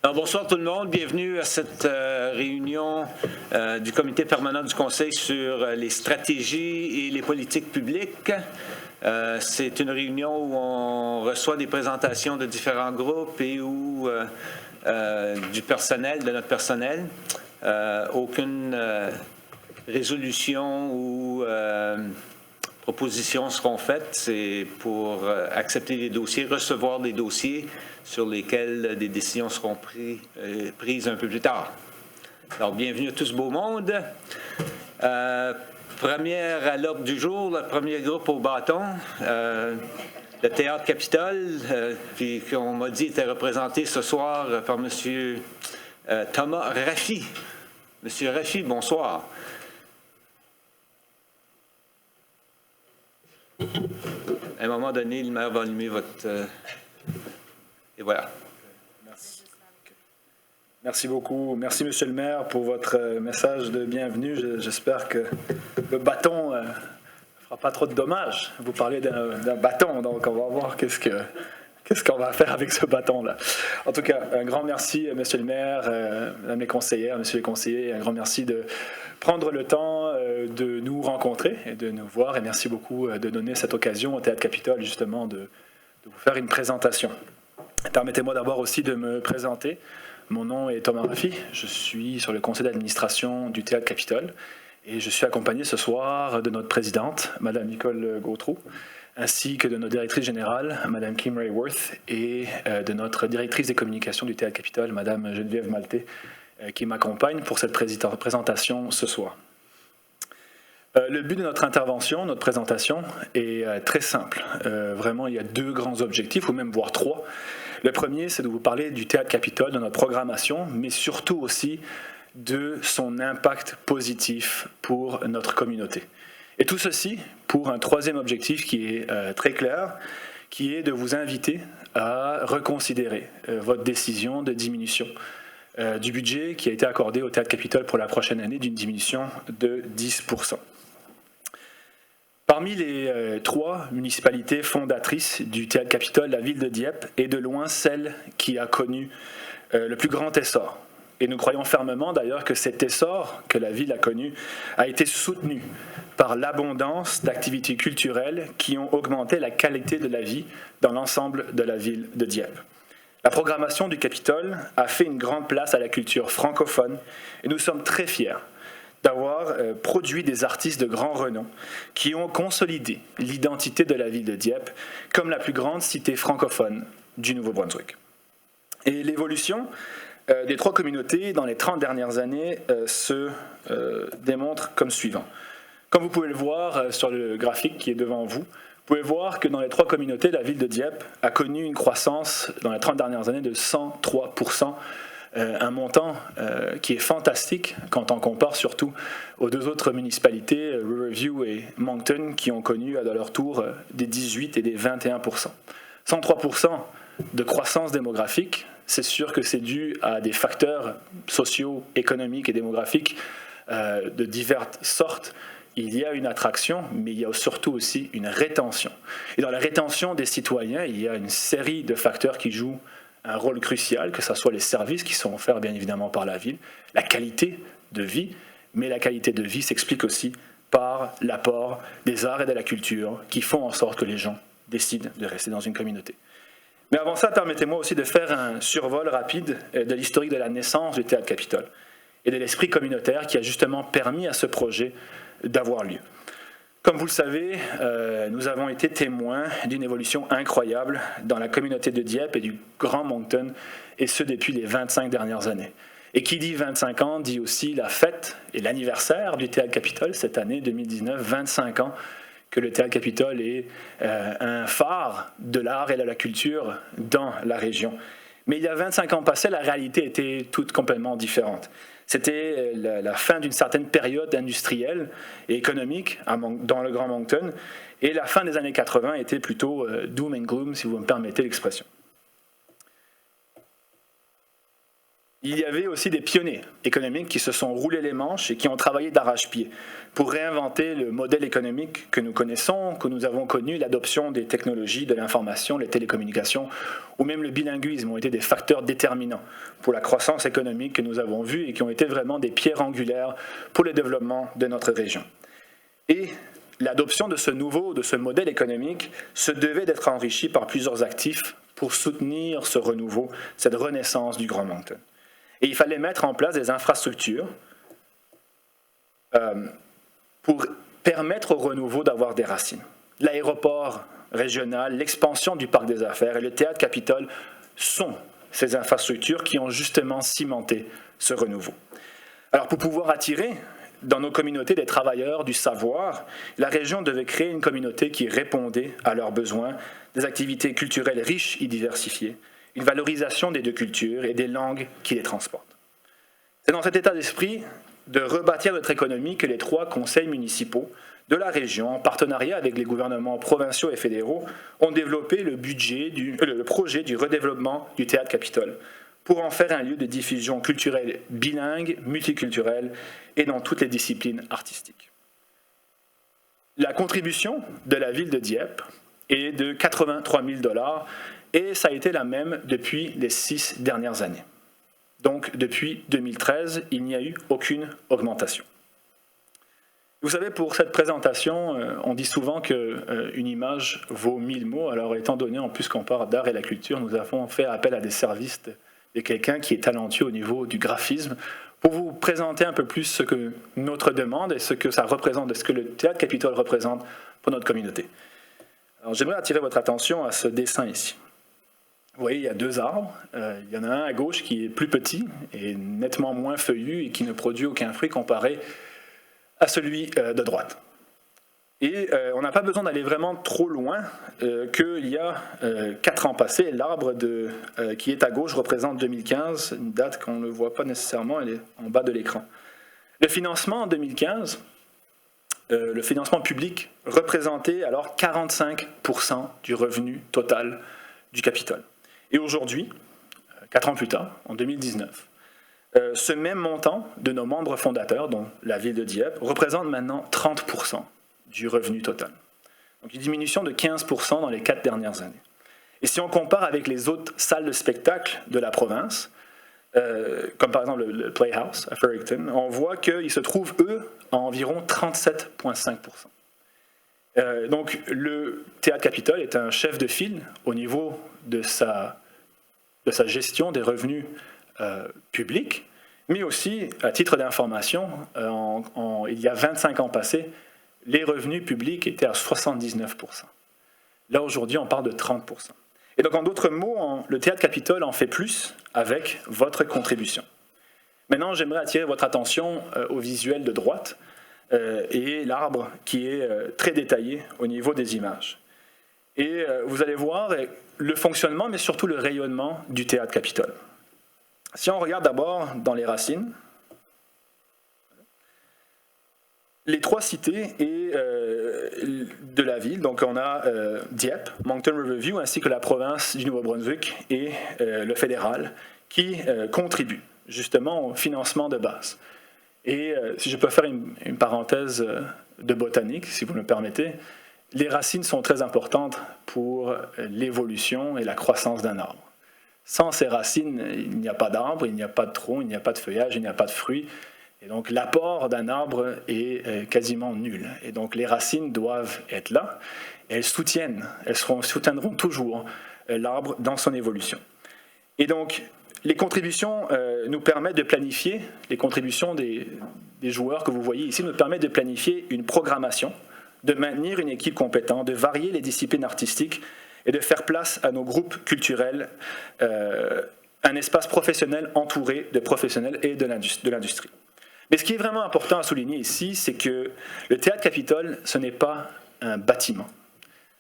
Alors, bonsoir tout le monde, bienvenue à cette réunion du comité permanent du Conseil sur les stratégies et les politiques publiques. C'est une réunion où on reçoit des présentations de différents groupes et où du personnel, de notre personnel. Aucune résolution ou propositions seront faites. C'est pour accepter les dossiers, recevoir des dossiers sur lesquels des décisions seront prises un peu plus tard. Alors, bienvenue à tout ce beau monde. Première à l'ordre du jour, le premier groupe au bâton, le Théâtre Capitole, puis qu'on m'a dit était représenté ce soir par M. Thomas Raffi. M. Raffi, bonsoir. À un moment donné, le maire va allumer votre... et voilà. Merci. Merci beaucoup. Merci, Monsieur le maire, pour votre message de bienvenue. J'espère que le bâton ne fera pas trop de dommages. Vous parlez d'un bâton, donc on va voir qu'est-ce qu'on va faire avec ce bâton-là. En tout cas, un grand merci, Monsieur le maire, Madame les conseillères, Monsieur les conseillers. Un grand merci de prendre le temps de nous rencontrer et de nous voir. Et merci beaucoup de donner cette occasion au Théâtre Capitole, justement, de vous faire une présentation. Permettez-moi d'abord aussi de me présenter. Mon nom est Thomas Raffi. Je suis sur le conseil d'administration du Théâtre Capitole et je suis accompagné ce soir de notre présidente, Madame Nicole Gautreau, ainsi que de notre directrice générale, Madame Kim Rayworth, et de notre directrice des communications du Théâtre Capitole, Madame Geneviève Maltais, qui m'accompagne pour cette présentation ce soir. Le but de notre intervention, notre présentation, est très simple. Vraiment, il y a deux grands objectifs, ou même voire trois. Le premier, c'est de vous parler du Théâtre Capitole, de notre programmation, mais surtout aussi de son impact positif pour notre communauté. Et tout ceci pour un troisième objectif qui est très clair, qui est de vous inviter à reconsidérer votre décision de diminution du budget qui a été accordé au Théâtre Capitole pour la prochaine année, d'une diminution de 10%. Parmi les trois municipalités fondatrices du Théâtre Capitole, la ville de Dieppe est de loin celle qui a connu le plus grand essor. Et nous croyons fermement d'ailleurs que cet essor que la ville a connu a été soutenu par l'abondance d'activités culturelles qui ont augmenté la qualité de la vie dans l'ensemble de la ville de Dieppe. La programmation du Capitole a fait une grande place à la culture francophone et nous sommes très fiers d'avoir produit des artistes de grand renom qui ont consolidé l'identité de la ville de Dieppe comme la plus grande cité francophone du Nouveau-Brunswick. Et l'évolution des trois communautés dans les 30 dernières années se démontre comme suivant. Comme vous pouvez le voir sur le graphique qui est devant vous, vous pouvez voir que dans les trois communautés, la ville de Dieppe a connu une croissance dans les 30 dernières années de 103%, un montant qui est fantastique quand on compare surtout aux deux autres municipalités, Riverview et Moncton, qui ont connu à leur tour des 18 et des 21%. 103% de croissance démographique, c'est sûr que c'est dû à des facteurs sociaux, économiques et démographiques de diverses sortes. Il y a une attraction, mais il y a surtout aussi une rétention. Et dans la rétention des citoyens, il y a une série de facteurs qui jouent un rôle crucial, que ce soit les services qui sont offerts bien évidemment par la ville, la qualité de vie, mais la qualité de vie s'explique aussi par l'apport des arts et de la culture qui font en sorte que les gens décident de rester dans une communauté. Mais avant ça, permettez-moi aussi de faire un survol rapide de l'historique de la naissance du Théâtre Capitole et de l'esprit communautaire qui a justement permis à ce projet d'avoir lieu. Comme vous le savez, nous avons été témoins d'une évolution incroyable dans la communauté de Dieppe et du Grand Moncton, et ce depuis les 25 dernières années. Et qui dit 25 ans dit aussi la fête et l'anniversaire du Théâtre Capitole cette année 2019, 25 ans que le Théâtre Capitole est un phare de l'art et de la culture dans la région. Mais il y a 25 ans passés, la réalité était toute complètement différente. C'était la fin d'une certaine période industrielle et économique dans le Grand Moncton, et la fin des années 80 était plutôt doom and gloom, si vous me permettez l'expression. Il y avait aussi des pionniers économiques qui se sont roulés les manches et qui ont travaillé d'arrache-pied pour réinventer le modèle économique que nous connaissons, que nous avons connu. L'adoption des technologies de l'information, les télécommunications ou même le bilinguisme ont été des facteurs déterminants pour la croissance économique que nous avons vue et qui ont été vraiment des pierres angulaires pour le développement de notre région. Et l'adoption de ce modèle économique se devait d'être enrichie par plusieurs actifs pour soutenir ce renouveau, cette renaissance du Grand Moncton. Et il fallait mettre en place des infrastructures pour permettre au renouveau d'avoir des racines. L'aéroport régional, l'expansion du parc des affaires et le théâtre Capitole sont ces infrastructures qui ont justement cimenté ce renouveau. Alors pour pouvoir attirer dans nos communautés des travailleurs du savoir, la région devait créer une communauté qui répondait à leurs besoins, des activités culturelles riches et diversifiées, une valorisation des deux cultures et des langues qui les transportent. C'est dans cet état d'esprit de rebâtir notre économie que les 3 conseils municipaux de la région, en partenariat avec les gouvernements provinciaux et fédéraux, ont développé le projet du redéveloppement du théâtre Capitole pour en faire un lieu de diffusion culturelle bilingue, multiculturelle et dans toutes les disciplines artistiques. La contribution de la ville de Dieppe est de 83 000 $ et ça a été la même depuis les 6 dernières années. Donc depuis 2013, il n'y a eu aucune augmentation. Vous savez, pour cette présentation, on dit souvent qu'une image vaut 1000 mots. Alors étant donné en plus qu'on parle d'art et la culture, nous avons fait appel à des services de quelqu'un qui est talentueux au niveau du graphisme pour vous présenter un peu plus ce que notre demande et ce que ça représente, ce que le théâtre Capitole représente pour notre communauté. Alors j'aimerais attirer votre attention à ce dessin ici. Vous voyez, il y a 2 arbres. Il y en a un à gauche qui est plus petit et nettement moins feuillu et qui ne produit aucun fruit comparé à celui de droite. Et on n'a pas besoin d'aller vraiment trop loin qu'il y a 4 ans passés, l'arbre qui est à gauche représente 2015, une date qu'on ne voit pas nécessairement, elle est en bas de l'écran. Le financement en 2015, le financement public représentait alors 45% du revenu total du Capitole. Et aujourd'hui, 4 ans plus tard, en 2019, ce même montant de nos membres fondateurs, dont la ville de Dieppe, représente maintenant 30% du revenu total. Donc une diminution de 15% dans les 4 dernières années. Et si on compare avec les autres salles de spectacle de la province, comme par exemple le Playhouse à Fredericton, on voit qu'ils se trouvent, eux, à environ 37,5%. Donc le Théâtre Capitole est un chef de file au niveau de sa gestion des revenus publics, mais aussi, à titre d'information, il y a 25 ans passés, les revenus publics étaient à 79%. Là, aujourd'hui, on parle de 30%. Et donc, en d'autres mots, le Théâtre Capitole en fait plus avec votre contribution. Maintenant, j'aimerais attirer votre attention au visuel de droite et l'arbre qui est très détaillé au niveau des images. Et vous allez voir le fonctionnement, mais surtout le rayonnement du Théâtre Capitole. Si on regarde d'abord dans les racines, les 3 cités de la ville, donc on a Dieppe, Moncton Riverview, ainsi que la province du Nouveau-Brunswick et le fédéral, qui contribuent justement au financement de base. Et si je peux faire une parenthèse de botanique, si vous me le permettez, les racines sont très importantes pour l'évolution et la croissance d'un arbre. Sans ces racines, il n'y a pas d'arbre, il n'y a pas de tronc, il n'y a pas de feuillage, il n'y a pas de fruits. Et donc l'apport d'un arbre est quasiment nul. Et donc les racines doivent être là. Et elles soutiendront toujours l'arbre dans son évolution. Et donc les contributions nous permettent de planifier, les contributions des joueurs que vous voyez ici nous permettent de planifier une programmation, de maintenir une équipe compétente, de varier les disciplines artistiques et de faire place à nos groupes culturels, un espace professionnel entouré de professionnels et de l'industrie. Mais ce qui est vraiment important à souligner ici, c'est que le Théâtre Capitole, ce n'est pas un bâtiment.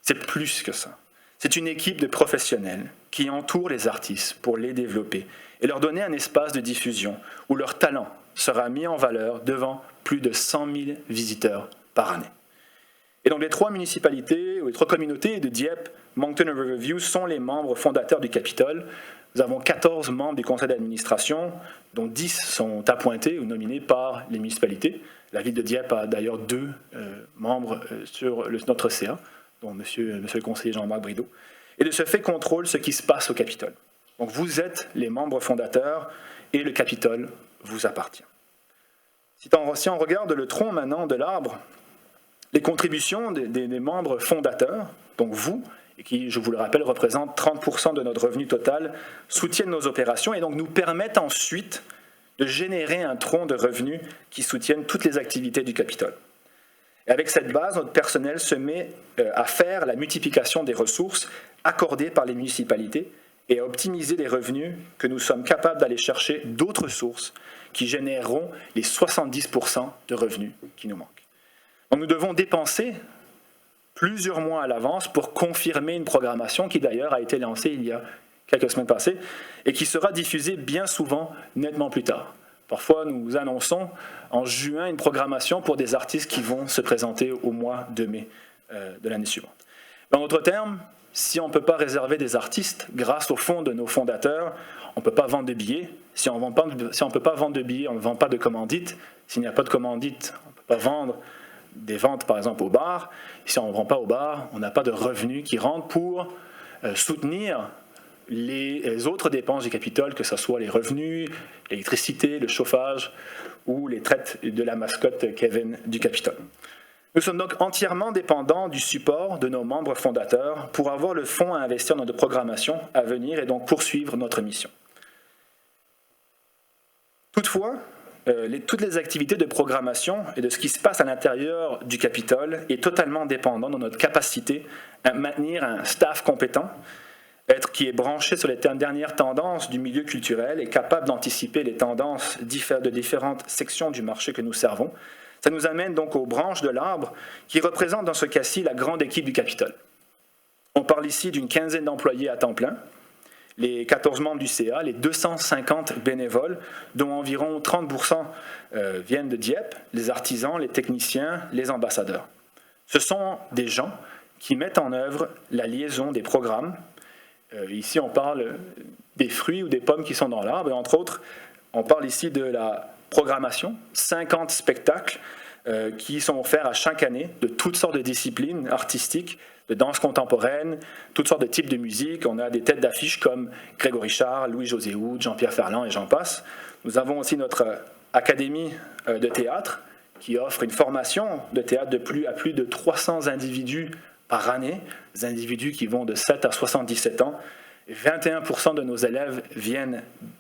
C'est plus que ça. C'est une équipe de professionnels qui entourent les artistes pour les développer et leur donner un espace de diffusion où leur talent sera mis en valeur devant plus de 100 000 visiteurs par année. Et donc les 3 municipalités ou les 3 communautés de Dieppe, Moncton et Riverview sont les membres fondateurs du Capitole. Nous avons 14 membres du conseil d'administration, dont 10 sont appointés ou nominés par les municipalités. La ville de Dieppe a d'ailleurs 2 membres sur notre CA, dont monsieur le conseiller Jean-Marc Brideau. Et de ce fait, contrôle ce qui se passe au Capitole. Donc vous êtes les membres fondateurs et le Capitole vous appartient. Si on regarde le tronc maintenant de l'arbre, les contributions des membres fondateurs, donc vous, et qui, je vous le rappelle, représentent 30% de notre revenu total, soutiennent nos opérations et donc nous permettent ensuite de générer un tronc de revenus qui soutiennent toutes les activités du Capitole. Et avec cette base, notre personnel se met à faire la multiplication des ressources accordées par les municipalités et à optimiser les revenus que nous sommes capables d'aller chercher d'autres sources qui généreront les 70% de revenus qui nous manquent. Donc nous devons dépenser plusieurs mois à l'avance pour confirmer une programmation qui d'ailleurs a été lancée il y a quelques semaines passées et qui sera diffusée bien souvent nettement plus tard. Parfois, nous annonçons en juin une programmation pour des artistes qui vont se présenter au mois de mai de l'année suivante. En d'autres termes, si on ne peut pas réserver des artistes grâce au fonds de nos fondateurs, on ne peut pas vendre de billets. Si on ne peut pas vendre de billets, on ne vend pas de commandites. S'il n'y a pas de commandites, on ne peut pas vendre des ventes, par exemple, au bar. Si on ne vend pas au bar, on n'a pas de revenus qui rentrent pour soutenir les autres dépenses du Capitole, que ce soit les revenus, l'électricité, le chauffage ou les traites de la mascotte Kevin du Capitole. Nous sommes donc entièrement dépendants du support de nos membres fondateurs pour avoir le fonds à investir dans notre programmation à venir et donc poursuivre notre mission. Toutefois, toutes les activités de programmation et de ce qui se passe à l'intérieur du Capitole est totalement dépendant de notre capacité à maintenir un staff compétent, qui est branché sur les dernières tendances du milieu culturel et capable d'anticiper les tendances de différentes sections du marché que nous servons. Ça nous amène donc aux branches de l'arbre qui représentent dans ce cas-ci la grande équipe du Capitole. On parle ici d'une quinzaine d'employés à temps plein, les 14 membres du CA, les 250 bénévoles, dont environ 30% viennent de Dieppe, les artisans, les techniciens, les ambassadeurs. Ce sont des gens qui mettent en œuvre la liaison des programmes. Ici, on parle des fruits ou des pommes qui sont dans l'arbre, et entre autres, on parle ici de la programmation, 50 spectacles qui sont offerts à chaque année de toutes sortes de disciplines artistiques, de danse contemporaine, toutes sortes de types de musique. On a des têtes d'affiche comme Grégory Charles, Louis-José Houd, Jean-Pierre Ferland et j'en passe. Nous avons aussi notre académie de théâtre qui offre une formation de théâtre à plus de 300 individus par année, des individus qui vont de 7 à 77 ans. Et 21% de nos élèves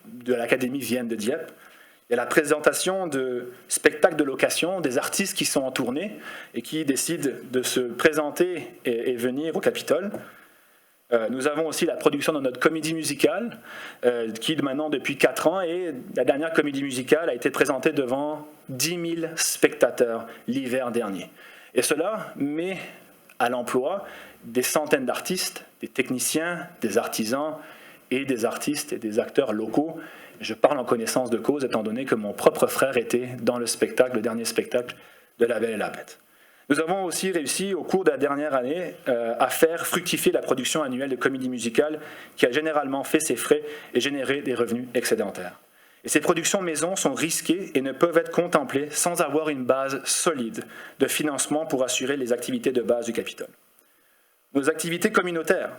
de l'académie viennent de Dieppe. Il y a la présentation de spectacles de location, des artistes qui sont en tournée et qui décident de se présenter et venir au Capitole. Nous avons aussi la production de notre comédie musicale qui maintenant depuis 4 ans, et la dernière comédie musicale a été présentée devant 10 000 spectateurs l'hiver dernier. Et cela met à l'emploi des centaines d'artistes, des techniciens, des artisans et des artistes et des acteurs locaux. Je parle en connaissance de cause, étant donné que mon propre frère était dans le dernier spectacle de La Belle et la Bête. Nous avons aussi réussi, au cours de la dernière année, à faire fructifier la production annuelle de comédie musicale qui a généralement fait ses frais et généré des revenus excédentaires. Et ces productions maison sont risquées et ne peuvent être contemplées sans avoir une base solide de financement pour assurer les activités de base du Capitole. Nos activités communautaires,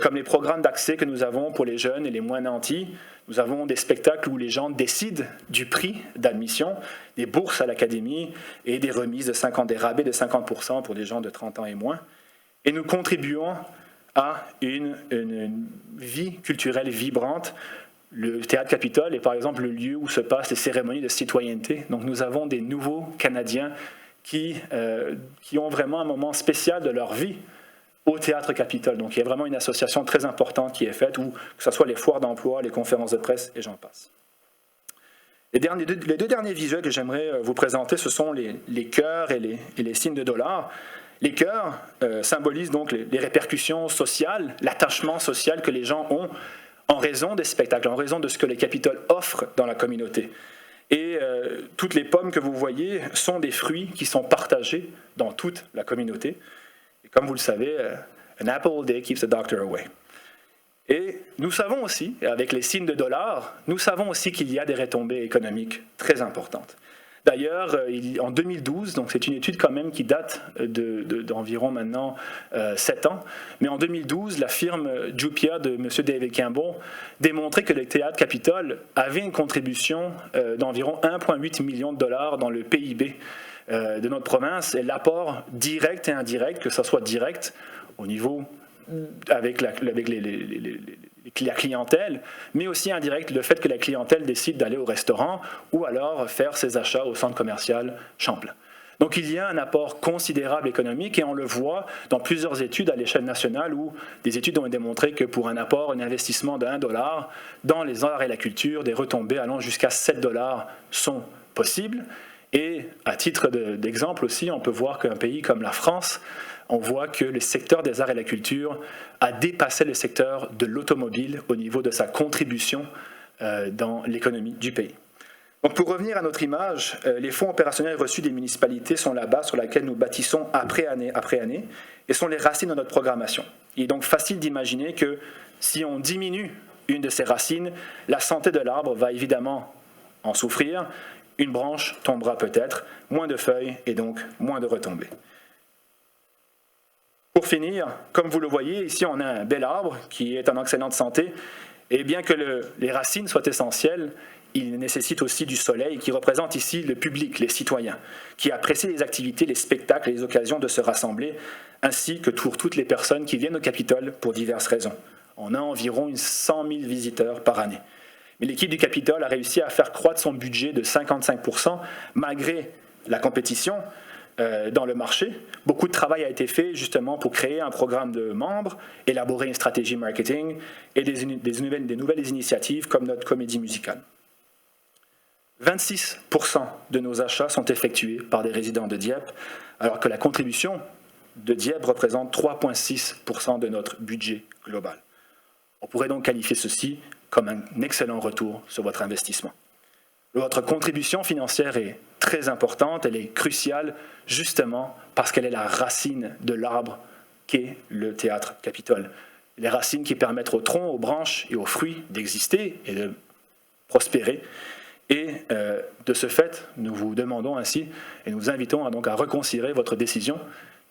comme les programmes d'accès que nous avons pour les jeunes et les moins nantis. Nous avons des spectacles où les gens décident du prix d'admission, des bourses à l'académie et des remises des rabais de 50% pour les gens de 30 ans et moins. Et nous contribuons à une vie culturelle vibrante. Le Théâtre Capitole est par exemple le lieu où se passent les cérémonies de citoyenneté. Donc nous avons des nouveaux Canadiens qui ont vraiment un moment spécial de leur vie au Théâtre Capitole. Donc il y a vraiment une association très importante qui est faite, où que ce soit les foires d'emploi, les conférences de presse et j'en passe. Les 2 derniers visuels que j'aimerais vous présenter, ce sont les cœurs et les signes de dollars. Les cœurs symbolisent donc les répercussions sociales, l'attachement social que les gens ont en raison des spectacles, en raison de ce que le Capitole offre dans la communauté. Et toutes les pommes que vous voyez sont des fruits qui sont partagés dans toute la communauté. Et comme vous le savez, an apple a day keeps the doctor away. Et nous savons aussi, avec les signes de dollars, nous savons aussi qu'il y a des retombées économiques très importantes. D'ailleurs, en 2012, donc c'est une étude quand même qui date d'environ maintenant 7 ans, mais en 2012, la firme Jupia de M. David Campbell démontrait que le Théâtre Capitole avait une contribution d'environ 1,8 million de dollars dans le PIB de notre province, et l'apport direct et indirect, que ce soit direct au niveau avec la clientèle, mais aussi indirect, le fait que la clientèle décide d'aller au restaurant ou alors faire ses achats au centre commercial Champlain. Donc il y a un apport considérable économique et on le voit dans plusieurs études à l'échelle nationale où des études ont démontré que pour un apport, un investissement de 1 dollar dans les arts et la culture, des retombées allant jusqu'à 7 dollars sont possibles. Et à titre d'exemple aussi, on peut voir qu'un pays comme la France, on voit que le secteur des arts et la culture a dépassé le secteur de l'automobile au niveau de sa contribution dans l'économie du pays. Donc pour revenir à notre image, les fonds opérationnels reçus des municipalités sont la base sur laquelle nous bâtissons après année et sont les racines de notre programmation. Il est donc facile d'imaginer que si on diminue une de ces racines, la santé de l'arbre va évidemment en souffrir, une branche tombera peut-être, moins de feuilles et donc moins de retombées. Pour finir, comme vous le voyez, ici on a un bel arbre qui est en excellente santé, et bien que les racines soient essentielles, il nécessite aussi du soleil qui représente ici le public, les citoyens, qui apprécient les activités, les spectacles et les occasions de se rassembler, ainsi que pour toutes les personnes qui viennent au Capitole pour diverses raisons. On a environ 100 000 visiteurs par année. Mais l'équipe du Capitole a réussi à faire croître son budget de 55% malgré la compétition dans le marché. Beaucoup de travail a été fait justement pour créer un programme de membres, élaborer une stratégie marketing et des nouvelles initiatives comme notre comédie musicale. 26% de nos achats sont effectués par des résidents de Dieppe, alors que la contribution de Dieppe représente 3,6% de notre budget global. On pourrait donc qualifier ceci comme un excellent retour sur votre investissement. Votre contribution financière est très importante, elle est cruciale justement parce qu'elle est la racine de l'arbre qu'est le Théâtre Capitole. Les racines qui permettent au tronc, aux branches et aux fruits d'exister et de prospérer. Et de ce fait, nous vous demandons ainsi et nous vous invitons donc à reconsidérer votre décision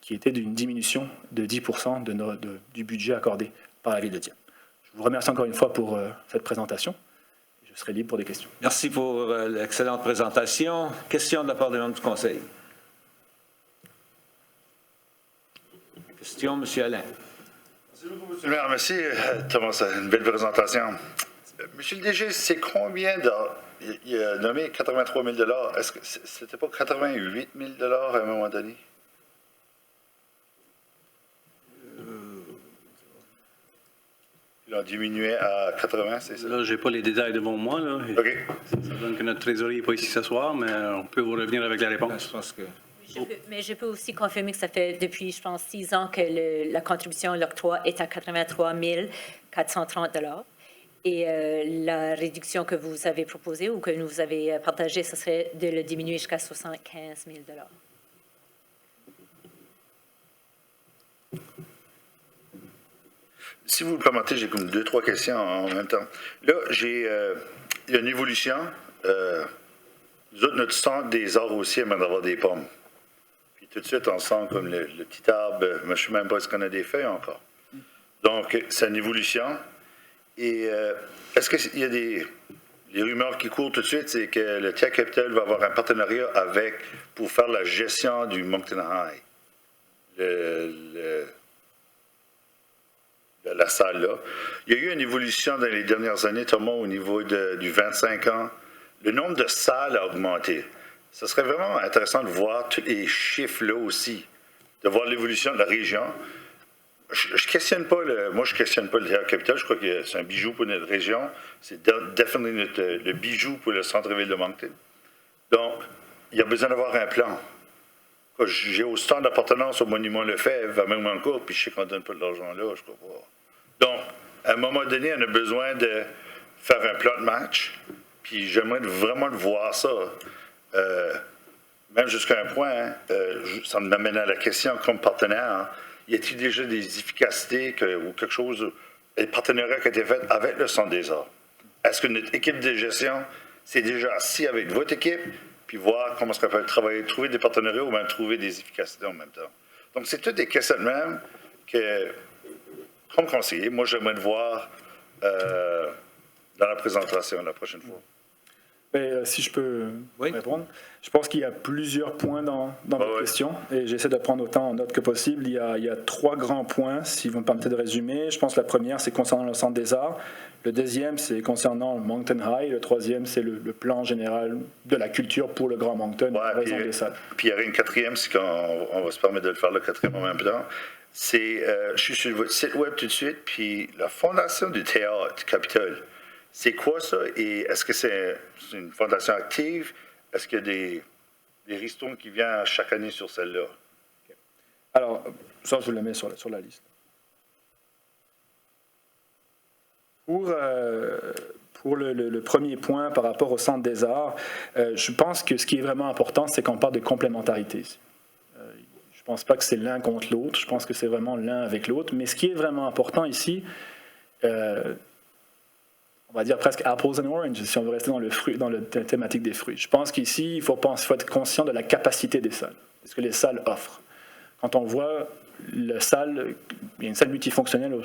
qui était d'une diminution de 10% du budget accordé par la Ville de Dieppe. Je vous remercie encore une fois pour cette présentation. Je serai libre pour des questions. Merci pour l'excellente présentation. Question de la part des membres du Conseil. Question, M. Alain. Merci beaucoup, M. le maire. Merci, Thomas. Une belle présentation. Monsieur le DG, c'est combien de... Il a nommé 83 000 $. Est-ce que c'était pas 88 000 $ à un moment donné? Il a diminué à 80, c'est ça? Là, je n'ai pas les détails devant moi. Là. OK. Ça donne que notre trésorier n'est pas ici ce soir, mais on peut vous revenir avec la réponse. Je pense que... Mais je peux aussi confirmer que ça fait depuis, je pense, 6 ans que la contribution à l'octroi est à 83 430 $. Et la réduction que vous avez proposée ou que nous avez partagée, ce serait de le diminuer jusqu'à 75 000 $. Si vous le permettez, j'ai comme 2-3 questions en même temps. Là, il y a une évolution. Nous autres, notre centre des arts aussi aime d'avoir des pommes. Puis tout de suite, on sent comme le petit arbre, je ne sais même pas ce qu'on a des feuilles encore. Donc, c'est une évolution. Et est-ce qu'il y a les rumeurs qui courent tout de suite, c'est que le Théâtre Capitole va avoir un partenariat pour faire la gestion du Moncton High. La salle là. Il y a eu une évolution dans les dernières années, Thomas, au niveau du 25 ans. Le nombre de salles a augmenté. Ce serait vraiment intéressant de voir tous les chiffres là aussi, de voir l'évolution de la région. Je questionne pas je questionne pas le Théâtre Capitole. Je crois que c'est un bijou pour notre région. C'est définitivement le bijou pour le centre-ville de Moncton. Donc, il y a besoin d'avoir un plan. J'ai autant d'appartenance au monument Lefebvre, à même encore, puis je sais qu'on ne donne pas de l'argent là, je crois pas. Donc, à un moment donné, on a besoin de faire un plan de match, puis j'aimerais vraiment voir ça. Même jusqu'à un point, ça m'amène à la question comme partenaire, y a-t-il déjà des efficacités ou quelque chose? les partenariats qui ont été faits avec le Centre des arts. Est-ce que notre équipe de gestion s'est déjà assis avec votre équipe, puis voir comment est-ce qu'on peut travailler, trouver des partenariats ou même trouver des efficacités en même temps? Donc, c'est toutes des questions même que, comme conseiller, moi, j'aimerais le voir dans la présentation la prochaine fois. Mais, si je peux Oui. répondre, je pense qu'il y a plusieurs points dans votre question et j'essaie de prendre autant en note que possible. Il y a 3 grands points, si vous me permettez de résumer. Je pense que la première, c'est concernant le Centre des arts. Le deuxième, c'est concernant Moncton High. Le troisième, c'est le plan général de la culture pour le Grand Moncton, en raison des salles. Puis il y aurait une quatrième, si on va se permettre de le faire le quatrième en même temps. C'est, je suis sur votre site web tout de suite, puis la Fondation du Théâtre Capitole. C'est quoi ça? Et est-ce que c'est une fondation active? Est-ce qu'il y a des ristournes qui viennent chaque année sur celle-là? Alors, ça, je le mets sur la liste. Pour le premier point par rapport au Centre des arts, je pense que ce qui est vraiment important, c'est qu'on parle de complémentarité. Je ne pense pas que c'est l'un contre l'autre, je pense que c'est vraiment l'un avec l'autre. Mais ce qui est vraiment important ici, on va dire presque apples and oranges, si on veut rester dans la thématique des fruits. Je pense qu'ici, il faut être conscient de la capacité des salles, ce que les salles offrent. Quand on voit il y a une salle multifonctionnelle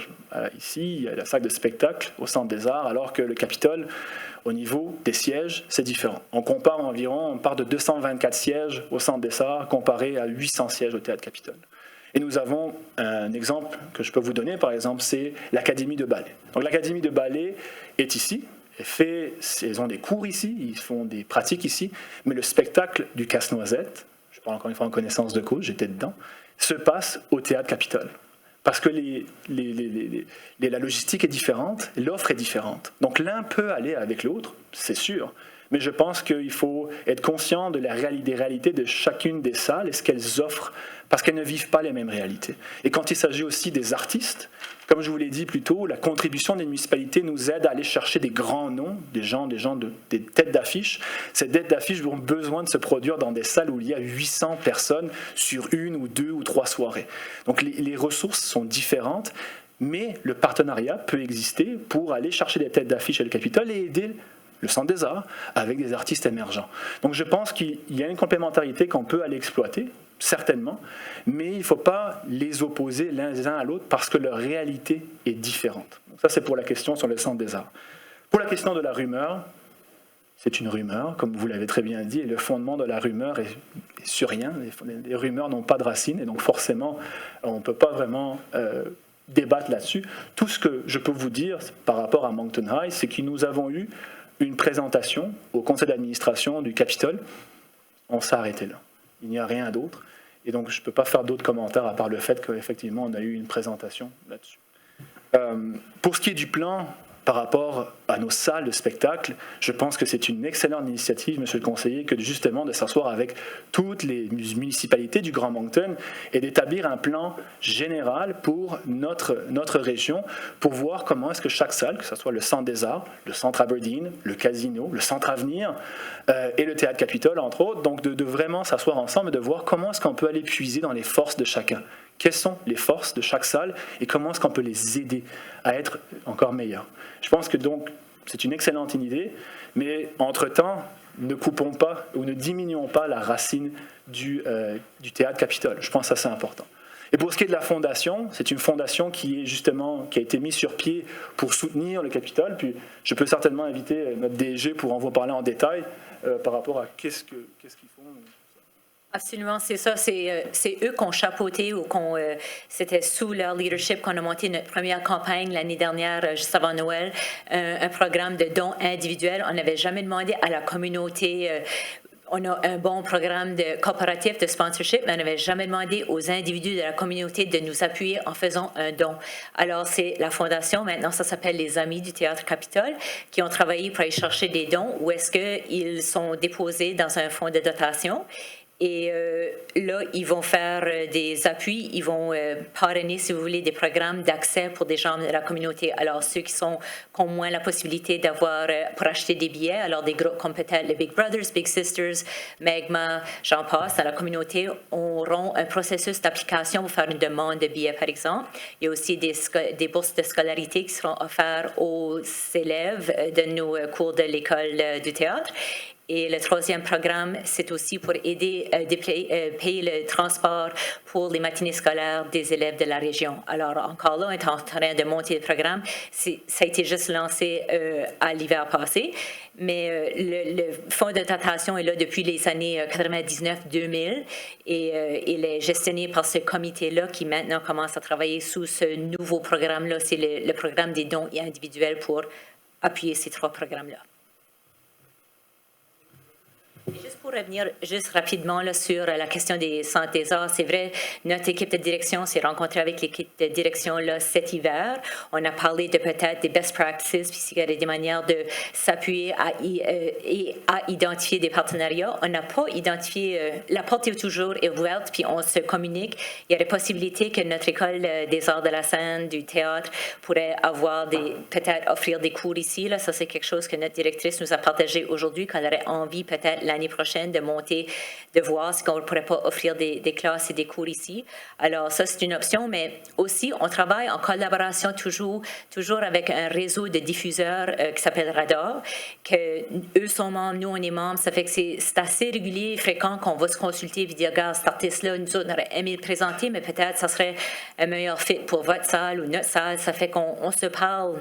ici, il y a la salle de spectacle au Centre des arts, alors que le Capitole, au niveau des sièges, c'est différent. On part de 224 sièges au Centre des arts comparé à 800 sièges au Théâtre Capitole. Et nous avons un exemple que je peux vous donner, par exemple, c'est l'Académie de ballet. Donc l'Académie de ballet est ici, ils ont des cours ici, ils font des pratiques ici, mais le spectacle du Casse-Noisette, je parle encore une fois en connaissance de cause, j'étais dedans, se passe au Théâtre Capitole. Parce que la logistique est différente, l'offre est différente. Donc l'un peut aller avec l'autre, c'est sûr, mais je pense qu'il faut être conscient des réalités de chacune des salles et ce qu'elles offrent, parce qu'elles ne vivent pas les mêmes réalités. Et quand il s'agit aussi des artistes, comme je vous l'ai dit plus tôt, la contribution des municipalités nous aide à aller chercher des grands noms, des têtes d'affiche. Ces têtes d'affiche ont besoin de se produire dans des salles où il y a 800 personnes sur 1 ou 2 ou 3 soirées. Donc les ressources sont différentes, mais le partenariat peut exister pour aller chercher des têtes d'affiche à le Capitole et aider le Centre des arts avec des artistes émergents. Donc je pense qu'il y a une complémentarité qu'on peut aller exploiter, certainement, mais il ne faut pas les opposer l'un à l'autre parce que leur réalité est différente. Donc ça, c'est pour la question sur le Centre des arts. Pour la question de la rumeur, c'est une rumeur, comme vous l'avez très bien dit, et le fondement de la rumeur est sur rien. Les rumeurs n'ont pas de racines, et donc forcément, on ne peut pas vraiment débattre là-dessus. Tout ce que je peux vous dire par rapport à Moncton High, c'est que nous avons eu une présentation au conseil d'administration du Capitole. On s'est arrêté là. Il n'y a rien d'autre. Et donc, je ne peux pas faire d'autres commentaires à part le fait qu'effectivement, on a eu une présentation là-dessus. Pour ce qui est du plan, par rapport à nos salles de spectacle, je pense que c'est une excellente initiative, monsieur le conseiller, que justement de s'asseoir avec toutes les municipalités du Grand Moncton et d'établir un plan général pour notre région, pour voir comment est-ce que chaque salle, que ce soit le Centre des Arts, le Centre Aberdeen, le Casino, le Centre Avenir et le Théâtre Capitole, entre autres, donc de vraiment s'asseoir ensemble et de voir comment est-ce qu'on peut aller puiser dans les forces de chacun. Quelles sont les forces de chaque salle et comment est-ce qu'on peut les aider à être encore meilleurs. Je pense que donc c'est une excellente idée, mais entre-temps, ne coupons pas ou ne diminuons pas la racine du Théâtre Capitole. Je pense que ça c'est important. Et pour ce qui est de la fondation, c'est une fondation qui a été mise sur pied pour soutenir le Capitole. Puis je peux certainement inviter notre DG pour en vous parler en détail par rapport à qu'est-ce qu'ils font. Absolument, c'est ça. C'est eux qui ont chapeauté ou c'était sous leur leadership qu'on a monté notre première campagne l'année dernière, juste avant Noël, un programme de dons individuels. On n'avait jamais demandé à la communauté. On a un bon programme de coopératif de sponsorship, mais on n'avait jamais demandé aux individus de la communauté de nous appuyer en faisant un don. Alors, c'est la fondation, maintenant ça s'appelle les Amis du Théâtre Capitole, qui ont travaillé pour aller chercher des dons où est-ce qu'ils sont déposés dans un fonds de dotation. Et là, ils vont faire des appuis, ils vont parrainer, si vous voulez, des programmes d'accès pour des gens de la communauté. Alors, ceux qui ont moins la possibilité d'avoir, pour acheter des billets, alors des groupes comme peut-être les Big Brothers, Big Sisters, Magma, j'en passe, dans la communauté, auront un processus d'application pour faire une demande de billets, par exemple. Il y a aussi des bourses de scolarité qui seront offertes aux élèves de nos cours de l'école du théâtre. Et le troisième programme, c'est aussi pour aider à payer le transport pour les matinées scolaires des élèves de la région. Alors, encore là, on est en train de monter le programme. Ça a été juste lancé à l'hiver passé, mais le fonds de dotation est là depuis les années 99-2000 et il est gestionné par ce comité-là qui maintenant commence à travailler sous ce nouveau programme-là. C'est le programme des dons individuels pour appuyer ces trois programmes-là. Juste pour revenir juste rapidement là, sur la question des centres des arts, c'est vrai, notre équipe de direction s'est rencontrée avec l'équipe de direction là, cet hiver. On a parlé de peut-être des best practices, puis s'il y a des manières de s'appuyer à identifier des partenariats. On n'a pas identifié, la porte est toujours ouverte, puis on se communique. Il y a des possibilités que notre école des arts de la scène, du théâtre, pourrait avoir peut-être offrir des cours ici. Là. Ça, c'est quelque chose que notre directrice nous a partagé aujourd'hui, qu'on aurait envie peut-être l'année prochaine de monter, de voir si on ne pourrait pas offrir des classes et des cours ici. Alors ça, c'est une option, mais aussi, on travaille en collaboration toujours avec un réseau de diffuseurs qui s'appelle Radar, que eux sont membres, nous, on est membres. Ça fait que c'est assez régulier et fréquent qu'on va se consulter et dire, regarde, cet artiste-là, nous autres, on aurait aimé le présenter, mais peut-être ça serait un meilleur fit pour votre salle ou notre salle. Ça fait qu'on se parle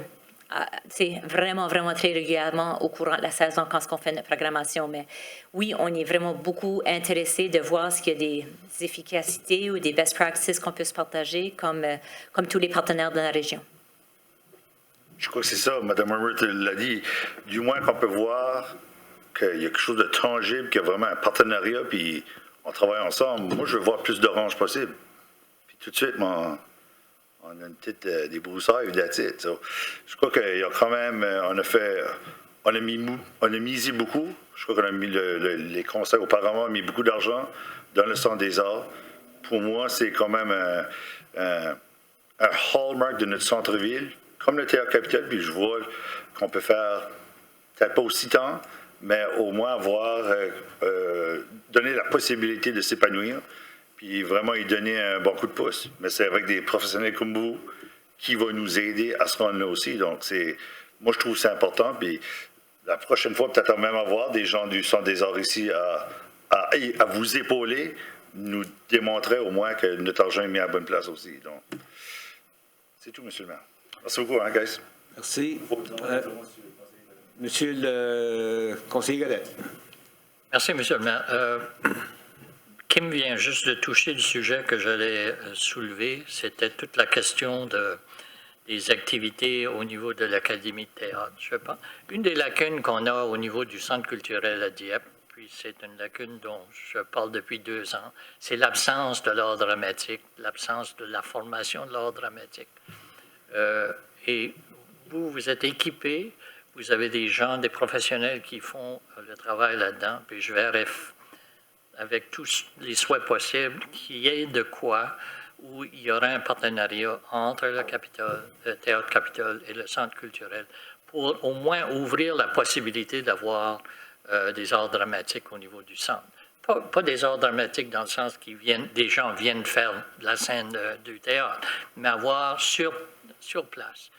c'est vraiment, vraiment très régulièrement au courant de la saison quand on fait notre programmation. Mais oui, on est vraiment beaucoup intéressé de voir s'il y a des efficacités ou des best practices qu'on peut se partager comme tous les partenaires de la région. Je crois que c'est ça, Mme Herbert l'a dit. Du moins qu'on peut voir qu'il y a quelque chose de tangible, qu'il y a vraiment un partenariat, puis on travaille ensemble. Moi, je veux voir plus d'orange possible. Puis tout de suite, on a une petite débroussaille, that's it. So, je crois qu'il y a quand même, on a misé beaucoup. Je crois qu'on a mis les conseils auparavant, mis beaucoup d'argent dans le centre des arts. Pour moi, c'est quand même un hallmark de notre centre-ville, comme le Théâtre Capitole. Puis je vois qu'on peut faire, peut-être pas aussi tant, mais au moins donner la possibilité de s'épanouir. Puis vraiment y donner un bon coup de pouce. Mais c'est avec des professionnels comme vous qui vont nous aider à se rendre là aussi. Donc, moi, je trouve que c'est important. Puis la prochaine fois, peut-être même avoir des gens du Centre des arts ici à vous épauler, nous démontrer au moins que notre argent est mis à la bonne place aussi. Donc, c'est tout, M. le maire. Merci beaucoup, hein, guys. Merci. Monsieur le conseiller Godet. Merci, M. le maire. Kim vient juste de toucher le sujet que j'allais soulever. C'était toute la question des activités au niveau de l'Académie de théâtre. Je pense. Une des lacunes qu'on a au niveau du Centre culturel à Dieppe, puis c'est une lacune dont je parle depuis 2 ans, c'est l'absence de l'art dramatique, l'absence de la formation de l'art dramatique. Et vous êtes équipés, vous avez des gens, des professionnels qui font le travail là-dedans, puis je verrai avec tous les souhaits possibles, qu'il y ait de quoi, où il y aura un partenariat entre le Théâtre Capitole et le Centre culturel, pour au moins ouvrir la possibilité d'avoir des arts dramatiques au niveau du centre. Pas des arts dramatiques dans le sens que des gens viennent faire de la scène du théâtre, mais avoir sur place.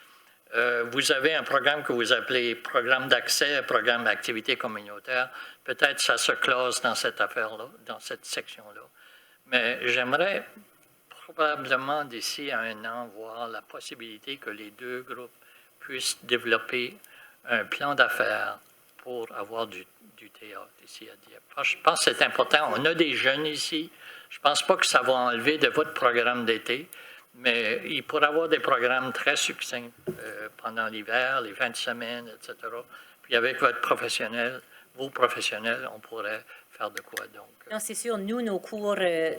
Vous avez un programme que vous appelez programme d'accès, programme d'activité communautaire. Peut-être ça se classe dans cette affaire-là, dans cette section-là. Mais j'aimerais probablement d'ici à 1 an voir la possibilité que les 2 groupes puissent développer un plan d'affaires pour avoir du théâtre ici à Dieppe. Je pense que c'est important. On a des jeunes ici. Je ne pense pas que ça va enlever de votre programme d'été. Mais il pourrait y avoir des programmes très succincts pendant l'hiver, les fins de semaine, etc. Puis avec vos professionnels, on pourrait faire de quoi donc? Non, c'est sûr. Nous, nos cours de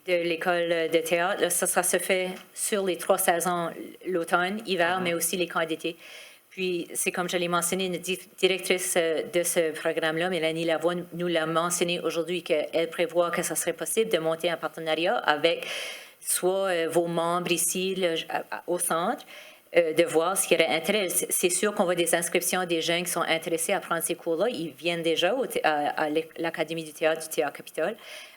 l'école de théâtre, ça se fait sur les 3 saisons, l'automne, hiver, mais aussi les camps d'été. Puis, c'est comme je l'ai mentionné, notre directrice de ce programme-là, Mélanie Lavoie, nous l'a mentionné aujourd'hui qu'elle prévoit que ça serait possible de monter un partenariat avec soit vos membres ici au centre, de voir ce qui aurait intérêt. C'est sûr qu'on voit des inscriptions des jeunes qui sont intéressés à prendre ces cours-là. Ils viennent déjà à l'Académie du Théâtre Capitole.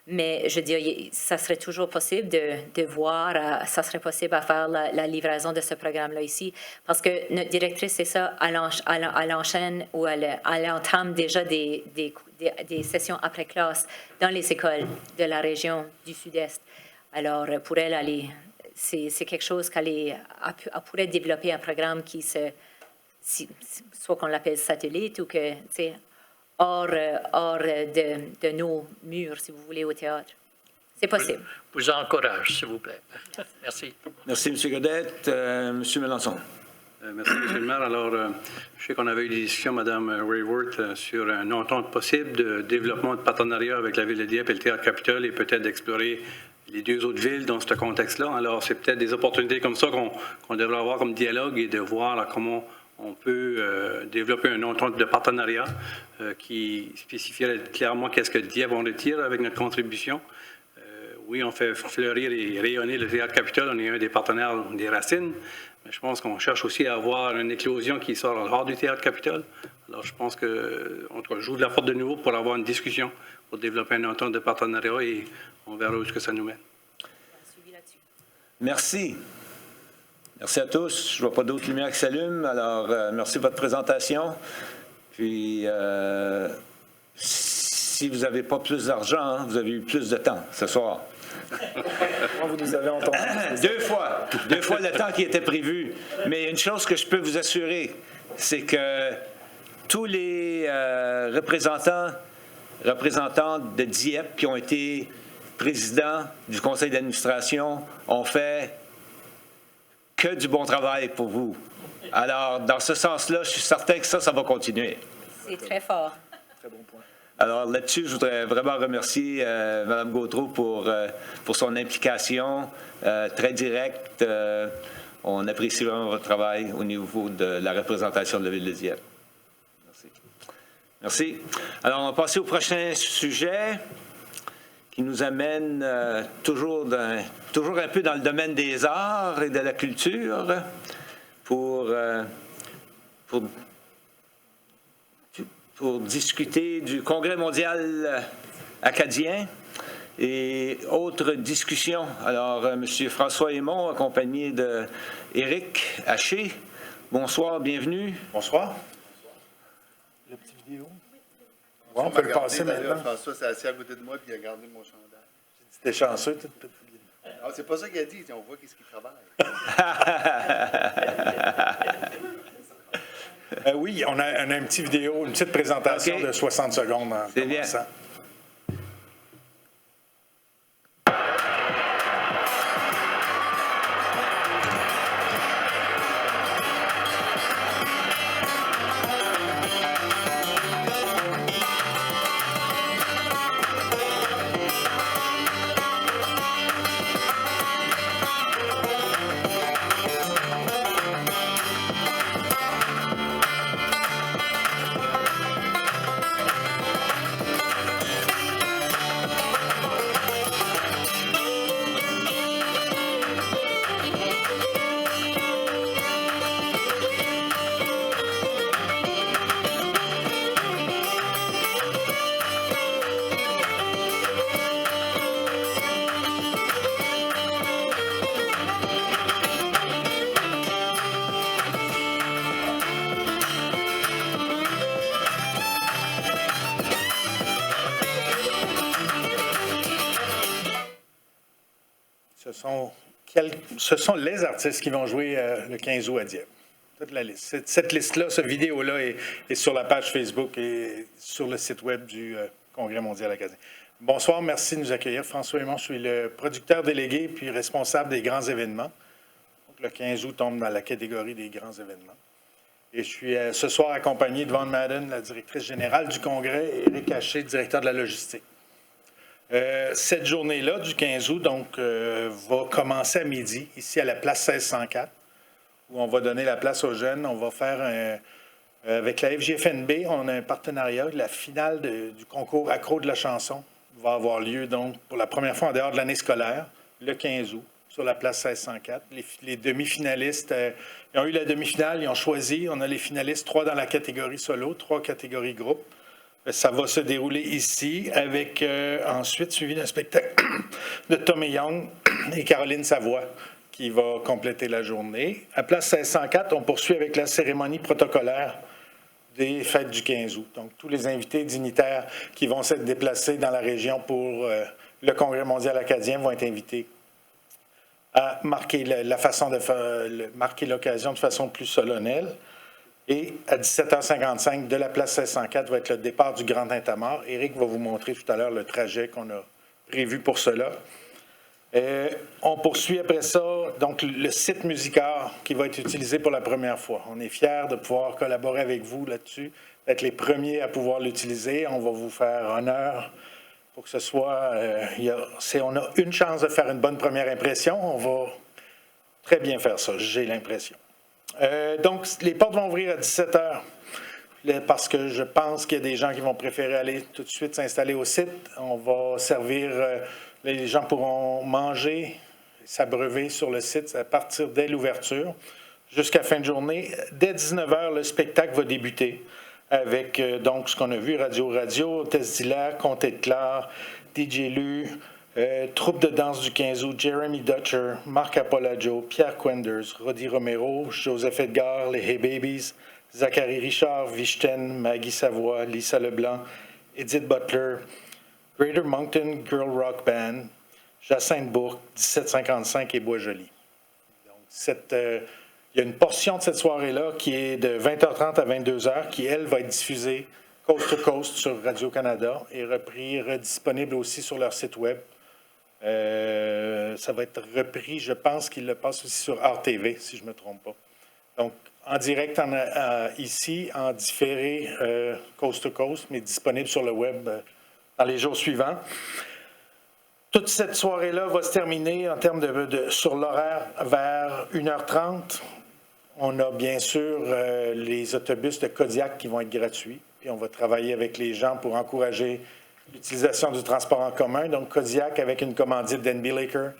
Mais je veux dire, ça serait toujours possible de voir, ça serait possible à faire la livraison de ce programme-là ici. Parce que notre directrice, c'est ça, elle enchaîne ou elle entame déjà des sessions après classe dans les écoles de la région du Sud-Est. Alors, pour elle, c'est quelque chose qu'elle pourrait développer un programme qui soit qu'on l'appelle satellite ou que, tu sais, hors de nos murs, si vous voulez, au théâtre. C'est possible. Je vous encourage, s'il vous plaît. Merci. Merci, M. Godette. M. Melançon. Merci, M. le maire. Alors, je sais qu'on avait eu des discussions, Mme Rayworth, sur une entente possible de développement de partenariat avec la Ville de Dieppe et le Théâtre Capitole et peut-être d'explorer les deux autres villes dans ce contexte-là. Alors, c'est peut-être des opportunités comme ça qu'on devrait avoir comme dialogue et de voir là, comment on peut développer une entente de partenariat qui spécifierait clairement qu'est-ce que Dieppe en retire avec notre contribution. Oui, on fait fleurir et rayonner le Théâtre Capitole. On est un des partenaires des Racines. Mais je pense qu'on cherche aussi à avoir une éclosion qui sort hors du Théâtre Capitole. Alors, je pense que, en tout cas, j'ouvre la porte de nouveau pour avoir une discussion, pour développer une entente de partenariat et on verra où ça nous mène. Merci. Merci à tous. Je ne vois pas d'autres lumières qui s'allument. Alors, merci de votre présentation. Puis, si vous n'avez pas plus d'argent, hein, vous avez eu plus de temps ce soir. Vous nous avez entendu. Deux fois le temps qui était prévu. Mais une chose que je peux vous assurer, c'est que tous les représentants de Dieppe qui ont été présidents du conseil d'administration ont fait que du bon travail pour vous. Alors, dans ce sens-là, je suis certain que ça va continuer. C'est très fort. Très bon point. Alors là-dessus, je voudrais vraiment remercier Mme Gautreau pour son implication très directe. On apprécie vraiment votre travail au niveau de la représentation de la Ville de Dieppe. Merci. Merci. Alors, on va passer au prochain sujet qui nous amène toujours un peu dans le domaine des arts et de la culture pour discuter du Congrès mondial acadien et autres discussions. Alors, M. François Aymon, accompagné d'Éric Haché. Bonsoir, bienvenue. Bonsoir. La petite vidéo. Bon, on peut le passer maintenant. François s'est assis à côté de moi et il a gardé mon chandail. T'es chanceux, toute petite. Ah, c'est pas ça qu'il a dit, on voit qu'est-ce qu'il travaille. Oui, on a une petite vidéo, une petite présentation de 60 secondes en commençant. Ce sont les artistes qui vont jouer le 15 août à Dieppe. Toute la liste. Cette liste-là, cette vidéo-là est sur la page Facebook et sur le site web du Congrès mondial acadien. Bonsoir, merci de nous accueillir. François Aymon, je suis le producteur délégué puis responsable des grands événements. Donc, le 15 août tombe dans la catégorie des grands événements. Et je suis ce soir accompagné de Von Madden, la directrice générale du Congrès, et Éric Haché, directeur de la logistique. Cette journée-là, du 15 août, donc, va commencer à midi, ici à la place 1604, où on va donner la place aux jeunes. On va faire avec la FGFNB, on a un partenariat. La finale du concours accro de la chanson va avoir lieu donc pour la première fois en dehors de l'année scolaire, le 15 août, sur la place 1604. Les demi-finalistes, ils ont eu la demi-finale, ils ont choisi. On a les finalistes, 3 dans la catégorie solo, 3 catégories groupe. Ça va se dérouler ici, avec ensuite suivi d'un spectacle de Tommy Young et Caroline Savoie, qui va compléter la journée. À place 1604, on poursuit avec la cérémonie protocolaire des fêtes du 15 août. Donc, tous les invités dignitaires qui vont s'être déplacés dans la région pour le Congrès mondial acadien vont être invités à marquer marquer l'occasion de façon plus solennelle. Et à 17h55, de la place 1604 va être le départ du Grand Tintamarre. Éric va vous montrer tout à l'heure le trajet qu'on a prévu pour cela. On poursuit après ça, donc le site Musicart qui va être utilisé pour la première fois. On est fiers de pouvoir collaborer avec vous là-dessus, d'être les premiers à pouvoir l'utiliser. On va vous faire honneur pour que ce soit... on a une chance de faire une bonne première impression. On va très bien faire ça, j'ai l'impression. Donc, les portes vont ouvrir à 17h parce que je pense qu'il y a des gens qui vont préférer aller tout de suite s'installer au site. On va servir... les gens pourront manger, s'abreuver sur le site à partir dès l'ouverture jusqu'à fin de journée. Dès 19h, le spectacle va débuter avec donc ce qu'on a vu, Radio, Tess Dilla, Comté de Clare, DJ Lu, troupe de danse du 15 août, Jeremy Dutcher, Marc Apolagio, Pierre Quenders, Roddy Romero, Joseph Edgar, les Hey Babies, Zachary Richard, Vichten, Maggie Savoie, Lisa Leblanc, Edith Butler, Greater Moncton Girl Rock Band, Jacinthe Bourque, 1755 et Bois-Joli. Donc, il y a une portion de cette soirée-là qui est de 20h30 à 22h, qui, elle, va être diffusée coast to coast sur Radio-Canada et redisponible aussi sur leur site web. Ça va être repris, je pense qu'ils le passent aussi sur RTV, si je ne me trompe pas. Donc, en direct ici, en différé coast to coast, mais disponible sur le web dans les jours suivants. Toute cette soirée-là va se terminer en termes sur l'horaire vers 1h30. On a bien sûr les autobus de Kodiak qui vont être gratuits. Puis on va travailler avec les gens pour encourager l'utilisation du transport en commun. Donc Kodiak, avec une commandite d'N.B. Laker,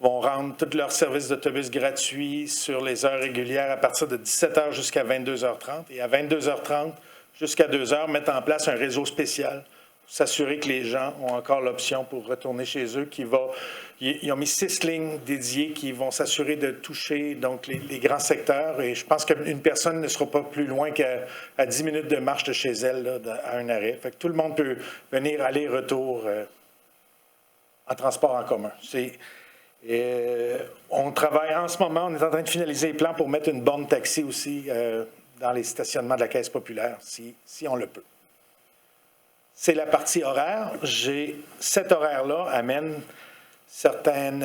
vont rendre tous leurs services d'autobus gratuits sur les heures régulières à partir de 17h jusqu'à 22h30. Et à 22h30 jusqu'à 2h, mettre en place un réseau spécial pour s'assurer que les gens ont encore l'option pour retourner chez eux. Ils ont mis 6 lignes dédiées qui vont s'assurer de toucher donc, les grands secteurs. Et je pense qu'une personne ne sera pas plus loin qu'à 10 minutes de marche de chez elle là, à un arrêt. Fait que tout le monde peut venir aller-retour en transport en commun. On travaille en ce moment, on est en train de finaliser les plans pour mettre une borne taxi aussi dans les stationnements de la Caisse populaire, si on le peut. C'est la partie horaire. Cet horaire-là amène certaines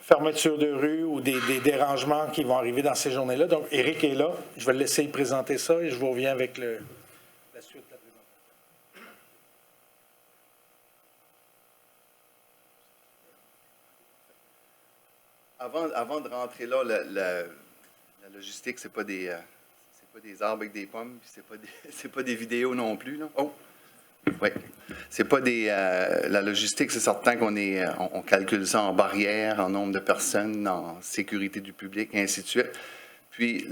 fermetures de rue ou des dérangements qui vont arriver dans ces journées-là. Donc, Éric est là. Je vais le laisser présenter ça et je vous reviens avec la suite de la présentation. Avant de rentrer là, la logistique, c'est pas des arbres avec des pommes, puis c'est pas des vidéos non plus. Là. Oh! Oui. C'est pas la logistique, c'est certain on calcule ça en barrière, en nombre de personnes, en sécurité du public, et ainsi de suite. Puis,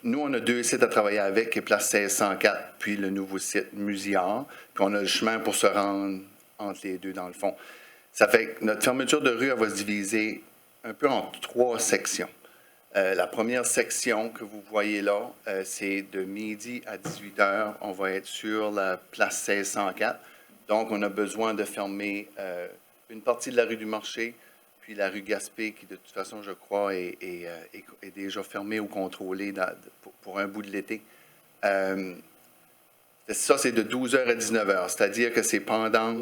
nous, on a 2 sites à travailler avec, qui est Place 1604, puis le nouveau site Musiart, puis on a le chemin pour se rendre entre les deux, dans le fond. Ça fait que notre fermeture de rue, elle va se diviser un peu en 3 sections. La première section que vous voyez là, c'est de midi à 18h. On va être sur la place 1604. Donc, on a besoin de fermer une partie de la rue du Marché, puis la rue Gaspé, qui de toute façon, je crois, est déjà fermée ou contrôlée pour un bout de l'été. Ça, c'est de 12h à 19h, c'est-à-dire que c'est pendant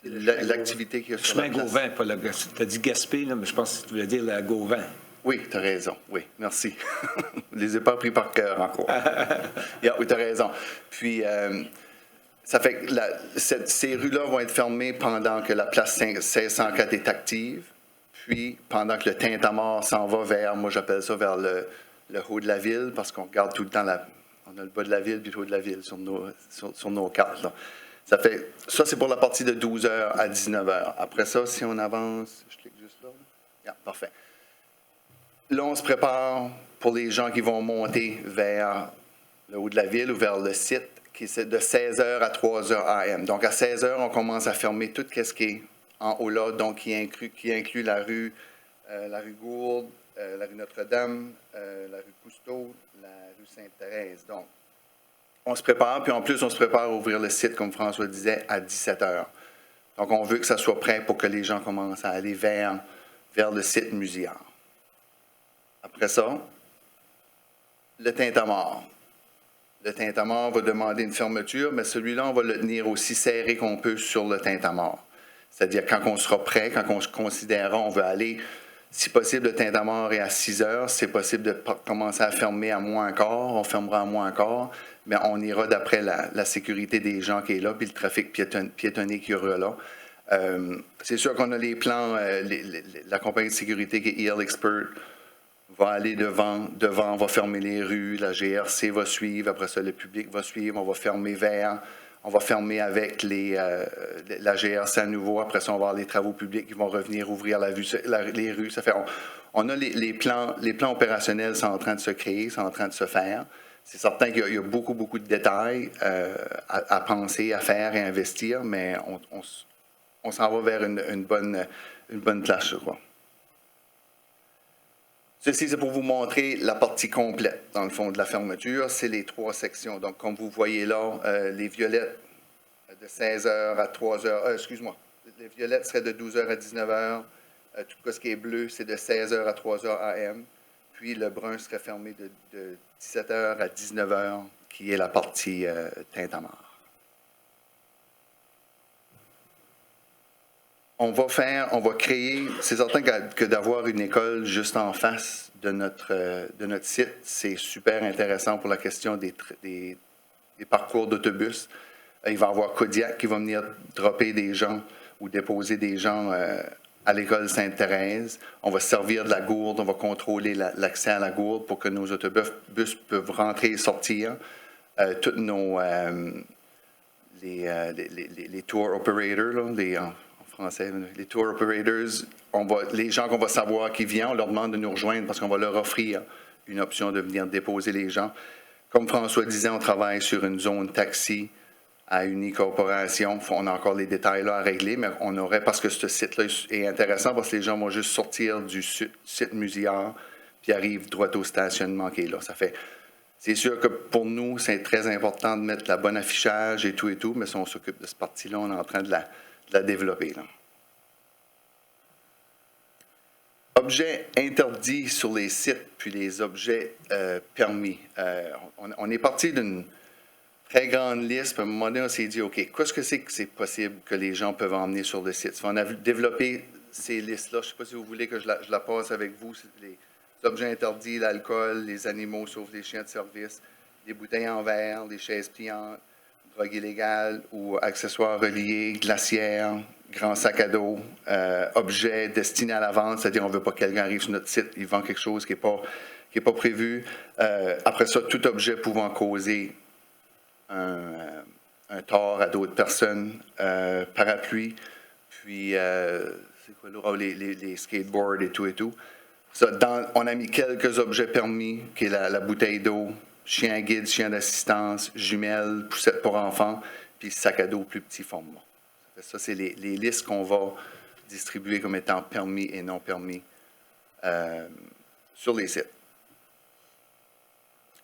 l'activité qu'il y a sur la place. Gauvin, pas tu as dit Gaspé, là, mais je pense que tu voulais dire la Gauvin. Oui, tu as raison. Oui, merci. Je ne les ai pas pris par cœur encore. Oui, tu as raison. Puis, ça fait que ces rues-là vont être fermées pendant que la place 1604 est active. Puis, pendant que le Tintamarre s'en va vers, moi j'appelle ça vers le haut de la ville, parce qu'on regarde tout le temps, on a le bas de la ville puis le haut de la ville sur nos cartes. Là. Ça, c'est pour la partie de 12h à 19h. Après ça, si on avance, je clique juste là. Yeah, parfait. Là, on se prépare pour les gens qui vont monter vers le haut de la ville ou vers le site, qui est de 16h à 3h AM. Donc, à 16h, on commence à fermer tout ce qui est en haut là, donc qui inclut la rue Gourde, la rue Notre-Dame, la rue Cousteau, la rue Sainte-Thérèse. Donc, on se prépare, puis en plus, on se prépare à ouvrir le site, comme François disait, à 17h. Donc, on veut que ça soit prêt pour que les gens commencent à aller vers le site Musiard. Après ça, le Tintamarre. Le Tintamarre va demander une fermeture, mais celui-là, on va le tenir aussi serré qu'on peut sur le Tintamarre. C'est-à-dire, quand on sera prêt, quand on se considérera, on veut aller, si possible, le Tintamarre est à 6 heures. C'est possible de commencer à fermer à moins quart. On fermera à moins quart, mais on ira d'après la sécurité des gens qui est là, puis le trafic piétonnier qu'il y aura là. C'est sûr qu'on a les plans, la compagnie de sécurité qui est EL Expert va aller devant, va fermer les rues, la GRC va suivre, après ça, le public va suivre, on va fermer avec la GRC à nouveau, après ça, on va avoir les travaux publics qui vont revenir ouvrir les rues. Ça fait, on a les plans opérationnels sont en train de se créer, sont en train de se faire. C'est certain qu'il y a beaucoup, beaucoup de détails à penser, à faire et à investir, mais on s'en va vers une bonne place, je crois. Ceci, c'est pour vous montrer la partie complète, dans le fond, de la fermeture. C'est les 3 sections. Donc, comme vous voyez là, les violettes de 16h à 3h, excuse-moi, les violettes seraient de 12h à 19h. Tout ce qui est bleu, c'est de 16h à 3h AM. Puis, le brun serait fermé de 17h à 19h, qui est la partie Tintamarre. On va créer, c'est certain que d'avoir une école juste en face de notre site, c'est super intéressant pour la question des parcours d'autobus. Il va y avoir Kodiak qui va venir dropper des gens ou déposer des gens à l'école Sainte-Thérèse. On va servir de la gourde, on va contrôler l'accès à la gourde pour que nos autobus peuvent rentrer et sortir. Tous nos les tour operators, là, les tour operators, les gens qu'on va savoir qui viennent, on leur demande de nous rejoindre parce qu'on va leur offrir une option de venir déposer les gens. Comme François disait, on travaille sur une zone taxi à Uni Corporation. On a encore les détails là à régler, mais on aurait, parce que ce site-là est intéressant, parce que les gens vont juste sortir du site Musiard puis arrivent droit au stationnement qui est là. C'est sûr que pour nous, c'est très important de mettre la bonne affichage et tout, mais si on s'occupe de cette partie-là, on est en train de la développer. Là. Objets interdits sur les sites, puis les objets permis. On est parti d'une très grande liste, puis à un moment donné, on s'est dit, OK, qu'est-ce que c'est possible que les gens peuvent emmener sur le site? On a développé ces listes-là. Je ne sais pas si vous voulez que je la passe avec vous. Les objets interdits, l'alcool, les animaux, sauf les chiens de service, les bouteilles en verre, les chaises pliantes, drogue illégale ou accessoires reliés, glacières, grands sacs à dos, objets destinés à la vente, c'est-à-dire on ne veut pas que quelqu'un arrive sur notre site, il vend quelque chose qui n'est pas prévu. Après ça, tout objet pouvant causer un tort à d'autres personnes, parapluie, puis c'est quoi là, les skateboards et tout. Ça, on a mis quelques objets permis, qui est la bouteille d'eau, chien guide, chien d'assistance, jumelles, poussette pour enfants, puis sac à dos plus petit format. Ça, c'est les listes qu'on va distribuer comme étant permis et non permis sur les sites.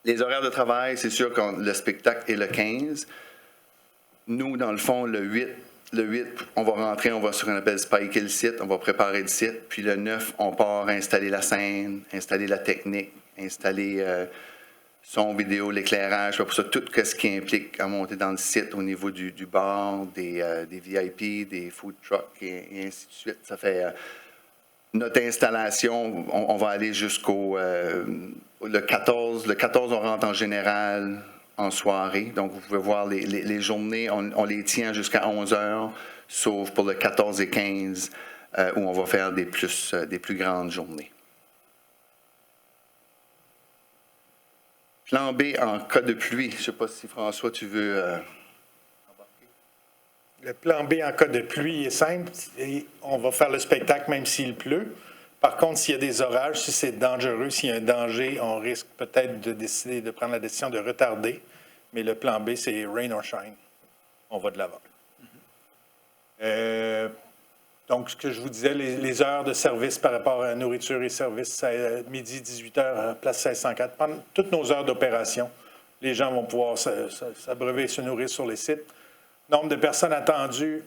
Les horaires de travail, c'est sûr que le spectacle est le 15. Nous, dans le fond, le 8, on va rentrer, on va sur un appel spiker le site, on va préparer le site. Puis le 9, on part installer la scène, installer la technique, installer son, vidéo, l'éclairage, pour ça, tout ce qui implique à monter dans le site au niveau du bar, des VIP, des food trucks et ainsi de suite. Ça fait notre installation, on va aller jusqu'au le 14. Le 14, on rentre en général en soirée. Donc, vous pouvez voir les journées, on les tient jusqu'à 11 heures, sauf pour le 14 et 15. où on va faire des plus grandes journées. Plan B en cas de pluie. Je ne sais pas si François, tu veux embarquer. Le plan B en cas de pluie est simple. Et on va faire le spectacle même s'il pleut. Par contre, s'il y a des orages, si c'est dangereux, s'il y a un danger, on risque peut-être de décider de prendre la décision de retarder. Mais le plan B, c'est rain or shine. On va de l'avant. Donc, ce que je vous disais, les heures de service par rapport à nourriture et services, c'est midi, 18h, place 1604. Pendant toutes nos heures d'opération, les gens vont pouvoir s'abreuver et se nourrir sur les sites. Nombre de personnes attendues,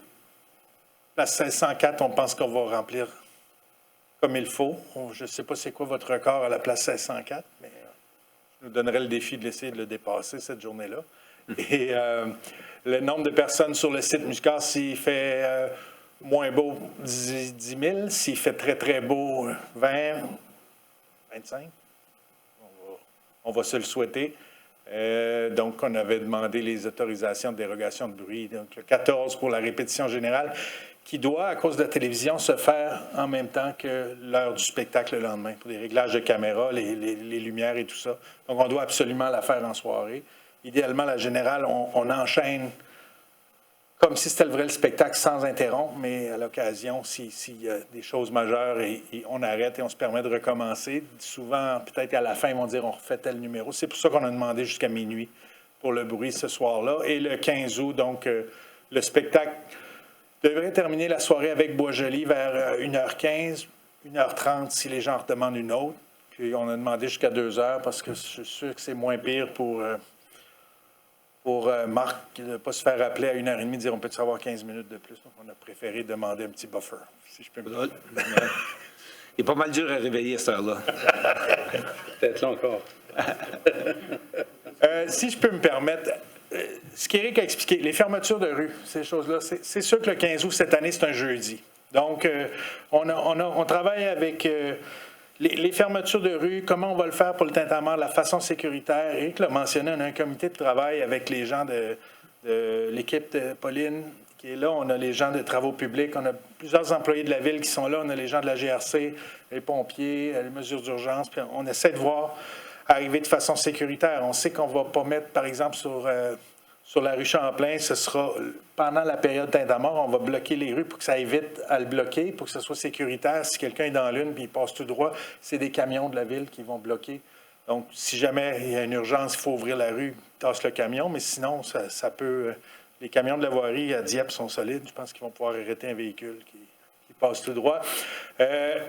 place 1604, on pense qu'on va remplir comme il faut. Je ne sais pas c'est quoi votre record à la place 1604, mais je nous donnerai le défi d'essayer de le dépasser cette journée-là. Et le nombre de personnes sur le site Muscas, s'il fait moins beau, 10 000. S'il fait très, très beau, 20, 25. On va se le souhaiter. Donc, on avait demandé les autorisations de dérogation de bruit. Donc, le 14 pour la répétition générale, qui doit, à cause de la télévision, se faire en même temps que l'heure du spectacle le lendemain, pour les réglages de caméra, les lumières et tout ça. Donc, on doit absolument la faire en soirée. Idéalement, la générale, on enchaîne comme si c'était le vrai spectacle sans interrompre, mais à l'occasion, s'il y a des choses majeures, et on arrête et on se permet de recommencer. Souvent, peut-être qu'à la fin, ils vont dire on refait tel numéro. C'est pour ça qu'on a demandé jusqu'à minuit pour le bruit ce soir-là. Et le 15 août, donc, le spectacle devrait terminer la soirée avec Bois-Joli vers 1h15, 1h30 si les gens redemandent une autre. Puis on a demandé jusqu'à 2h parce que je suis sûr que c'est moins pire pour Marc de ne pas se faire appeler à 1h30 et dire on peut-tu avoir 15 minutes de plus. Donc on a préféré demander un petit buffer, si je peux me dire. Il est pas mal dur à réveiller à cette heure-là. Peut-être là encore. Si je peux me permettre, ce qu'Éric a expliqué, les fermetures de rue, ces choses-là, c'est sûr que le 15 août cette année, c'est un jeudi. Donc, on travaille avec les fermetures de rue, comment on va le faire pour le Tintamarre, la façon sécuritaire. Éric l'a mentionné, on a un comité de travail avec les gens de l'équipe de Pauline qui est là. On a les gens de travaux publics, on a plusieurs employés de la ville qui sont là, on a les gens de la GRC, les pompiers, les mesures d'urgence, puis on essaie de voir arriver de façon sécuritaire. On sait qu'on ne va pas mettre, par exemple, sur la rue Champlain, ce sera pendant la période Tintamarre, on va bloquer les rues pour que ça évite à le bloquer, pour que ce soit sécuritaire. Si quelqu'un est dans l'une et il passe tout droit, c'est des camions de la ville qui vont bloquer. Donc, si jamais il y a une urgence, il faut ouvrir la rue, tasse le camion, mais sinon, ça peut... Les camions de la voirie à Dieppe sont solides. Je pense qu'ils vont pouvoir arrêter un véhicule qui passe tout droit.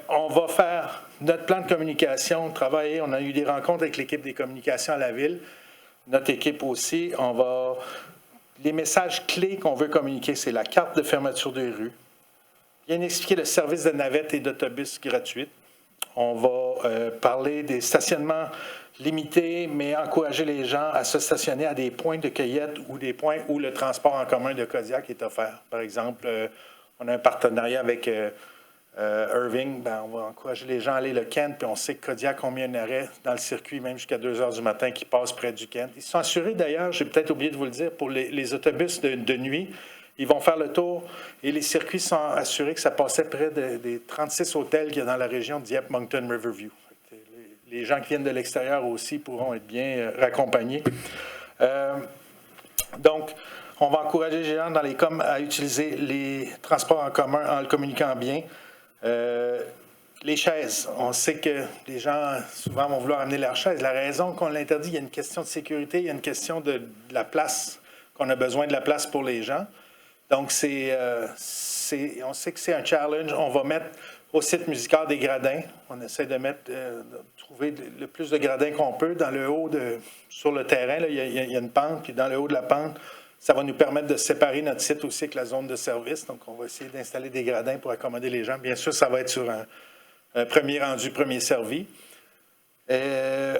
On va faire notre plan de communication, travailler. On a eu des rencontres avec l'équipe des communications à la ville. Notre équipe aussi. Les messages clés qu'on veut communiquer, c'est la carte de fermeture des rues. Bien expliquer le service de navette et d'autobus gratuite. On va parler des stationnements limités, mais encourager les gens à se stationner à des points de cueillette ou des points où le transport en commun de Kodiak est offert. Par exemple, on a un partenariat avec Irving. On va encourager les gens à aller le Kent, puis on sait que Kodiak a mis un arrêt dans le circuit, même jusqu'à 2 heures du matin, qui passe près du Kent. Ils sont assurés, d'ailleurs, j'ai peut-être oublié de vous le dire, pour les autobus de nuit. Ils vont faire le tour et les circuits sont assurés que ça passait près des 36 hôtels qu'il y a dans la région de Dieppe, Moncton, Riverview. Les gens qui viennent de l'extérieur aussi pourront être bien raccompagnés. Donc, on va encourager les gens dans les coms à utiliser les transports en commun en le communiquant bien. Les chaises, on sait que les gens souvent vont vouloir amener leurs chaises. La raison qu'on l'interdit, il y a une question de sécurité, il y a une question de la place, qu'on a besoin de la place pour les gens. Donc, on sait que c'est un challenge. On va mettre au site musical des gradins. On essaie de trouver le plus de gradins qu'on peut. Dans le haut, sur le terrain, là, il y a une pente, puis dans le haut de la pente, ça va nous permettre de séparer notre site aussi avec la zone de service. Donc, on va essayer d'installer des gradins pour accommoder les gens. Bien sûr, ça va être sur un premier rendu, premier servi.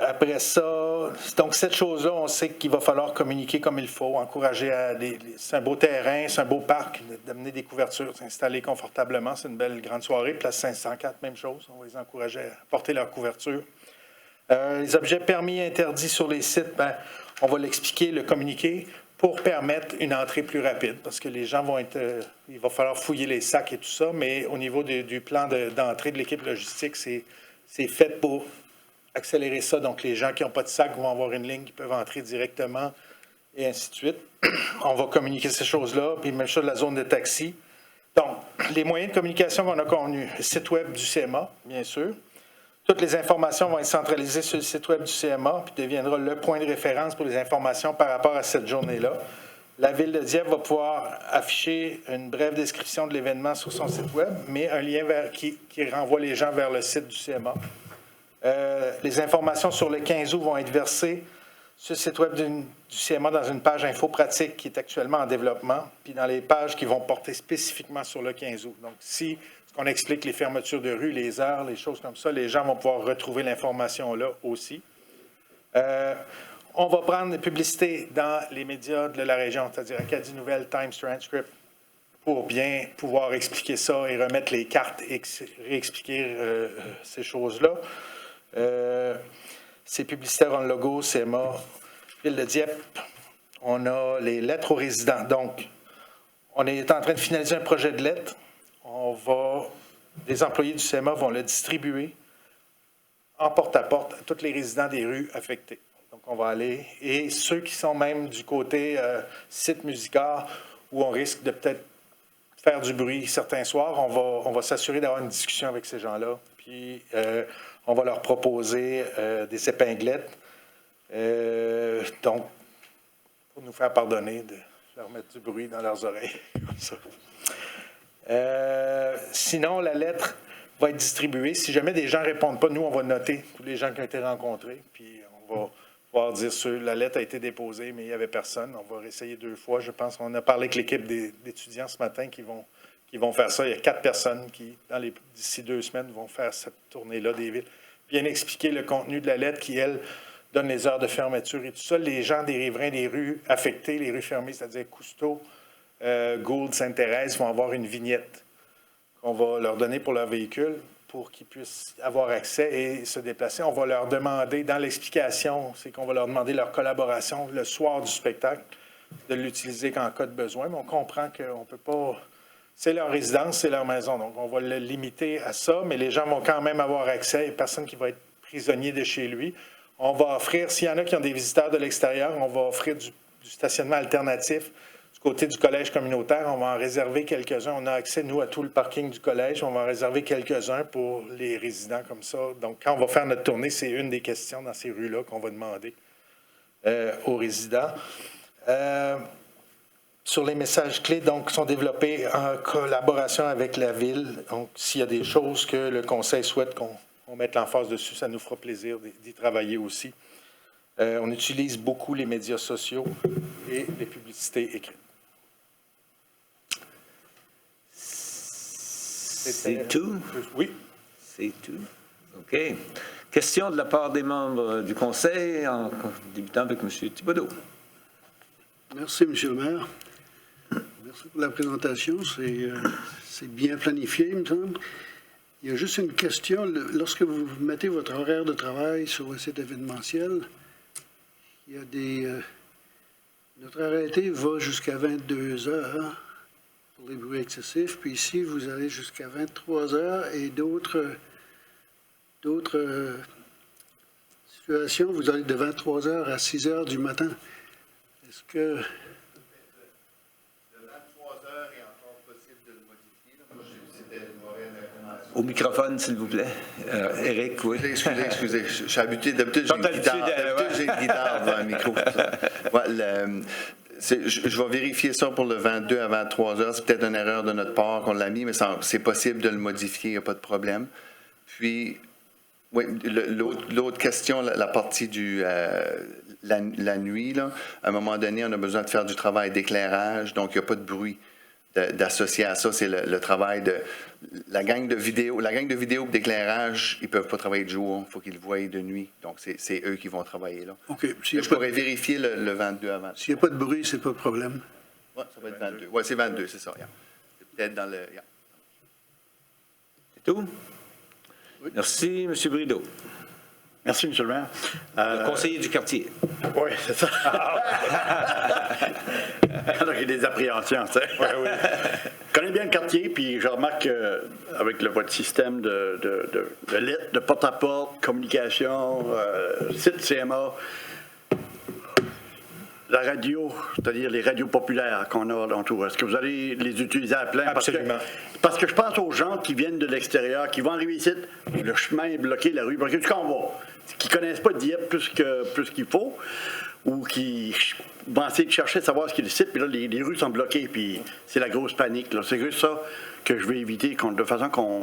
Après ça, donc cette chose-là, on sait qu'il va falloir communiquer comme il faut, encourager c'est un beau terrain, c'est un beau parc, d'amener des couvertures, s'installer confortablement. C'est une belle grande soirée. Place 504, même chose. On va les encourager à porter leur couverture. Les objets permis et interdits sur les sites, on va l'expliquer, le communiquer. pour permettre une entrée plus rapide, parce que les gens vont être... il va falloir fouiller les sacs et tout ça, mais au niveau du plan d'entrée de l'équipe logistique, c'est fait pour accélérer ça. Donc, les gens qui n'ont pas de sac vont avoir une ligne qui peuvent entrer directement et ainsi de suite. On va communiquer ces choses-là, puis même chose de la zone de taxi. Donc, les moyens de communication qu'on a convenus, le site web du CMA, bien sûr. Toutes les informations vont être centralisées sur le site web du CMA, puis deviendra le point de référence pour les informations par rapport à cette journée-là. La Ville de Dieppe va pouvoir afficher une brève description de l'événement sur son site web, mais un lien qui renvoie les gens vers le site du CMA. Les informations sur le 15 août vont être versées sur le site web du CMA dans une page info pratique qui est actuellement en développement, puis dans les pages qui vont porter spécifiquement sur le 15 août. Donc, si on explique les fermetures de rue, les heures, les choses comme ça, les gens vont pouvoir retrouver l'information là aussi. On va prendre des publicités dans les médias de la région, c'est-à-dire Acadie Nouvelle, Times, Transcript, pour bien pouvoir expliquer ça et remettre les cartes et réexpliquer ces choses-là. Ces publicitaires ont le logo, CMA, Ville de Dieppe. On a les lettres aux résidents. Donc, on est en train de finaliser un projet de lettres. Les employés du CMA vont le distribuer en porte-à-porte à tous les résidents des rues affectées. Donc, on va aller. Et ceux qui sont même du côté site Musicard, où on risque de peut-être faire du bruit certains soirs, on va s'assurer d'avoir une discussion avec ces gens-là. Puis, on va leur proposer des épinglettes. Donc, pour nous faire pardonner de leur mettre du bruit dans leurs oreilles, comme ça. Sinon, la lettre va être distribuée. Si jamais des gens ne répondent pas, nous, on va noter tous les gens qui ont été rencontrés. Puis, on va pouvoir dire la lettre a été déposée, mais il n'y avait personne. On va réessayer 2 fois. Je pense qu'on a parlé avec l'équipe d'étudiants ce matin qui vont faire ça. Il y a 4 personnes qui, d'ici 2 semaines, vont faire cette tournée-là des villes. Bien expliquer le contenu de la lettre qui, elle, donne les heures de fermeture et tout ça. Les gens des riverains des rues affectées, les rues fermées, c'est-à-dire Cousteau, Gould, Sainte-Thérèse, vont avoir une vignette qu'on va leur donner pour leur véhicule pour qu'ils puissent avoir accès et se déplacer. On va leur demander, dans l'explication, c'est qu'on va leur demander leur collaboration le soir du spectacle, de l'utiliser qu'en cas de besoin, mais on comprend qu'on ne peut pas... C'est leur résidence, c'est leur maison, donc on va le limiter à ça, mais les gens vont quand même avoir accès, il n'y a personne qui va être prisonnier de chez lui. On va offrir, s'il y en a qui ont des visiteurs de l'extérieur, on va offrir du stationnement alternatif. Du côté du collège communautaire, on va en réserver quelques-uns. On a accès, nous, à tout le parking du collège. On va en réserver quelques-uns pour les résidents comme ça. Donc, quand on va faire notre tournée, c'est une des questions dans ces rues-là qu'on va demander aux résidents. Sur les messages clés, donc, sont développés en collaboration avec la Ville. Donc, s'il y a des choses que le Conseil souhaite qu'on mette l'emphase dessus, ça nous fera plaisir d'y travailler aussi. On utilise beaucoup les médias sociaux et les publicités écrites. C'est tout? Oui. C'est tout. OK. Question de la part des membres du Conseil, en débutant avec M. Thibodeau. Merci, M. le maire. Merci pour la présentation. C'est bien planifié, il me semble. Il y a juste une question. Lorsque vous mettez votre horaire de travail sur le site événementiel, il y a notre arrêté va jusqu'à 22 heures pour les bruits excessifs. Puis ici, vous allez jusqu'à 23 heures et d'autres situations, vous allez de 23 heures à 6 heures du matin. Est-ce que... Au microphone, s'il vous plaît. Éric, oui. Excusez. Je suis habitué. D'habitude, j'ai une guitare dans un micro. Ouais, je vais vérifier ça pour le 22 à 23 heures. C'est peut-être une erreur de notre part qu'on l'a mis, mais c'est possible de le modifier, il n'y a pas de problème. Puis, oui, l'autre question, la partie la nuit, là, à un moment donné, on a besoin de faire du travail d'éclairage, donc il n'y a pas de bruit d'associer à ça. C'est le travail de la gang de vidéo. La gang de vidéo d'éclairage, ils ne peuvent pas travailler de jour, il faut qu'ils le voient de nuit. Donc, c'est eux qui vont travailler là. OK. Je pourrais vérifier le 22 avant. S'il n'y a pas de bruit, c'est pas de problème. Oui, ça va être 22. Oui, c'est 22, c'est ça. Yeah. C'est peut-être dans le... Yeah. C'est tout? Oui. Merci, M. Brideau. Merci, M. le maire. Le conseiller du quartier. Oui, c'est ça. Alors, il y a des appréhensions, tu sais. Oui, oui. Je connais bien le quartier, puis je remarque avec votre système de lettres, de porte-à-porte, communication, site CMA, la radio, c'est-à-dire les radios populaires qu'on a alentour, est-ce que vous allez les utiliser à plein? Absolument. Parce que je pense aux gens qui viennent de l'extérieur, qui vont arriver ici, le chemin est bloqué, la rue est bloquée, du convoi, qui ne connaissent pas Dieppe plus qu'il faut, ou qui vont essayer de chercher, savoir ce qu'il est le site, puis là, les rues sont bloquées, puis c'est la grosse panique, là. C'est juste ça que je veux éviter, de façon qu'on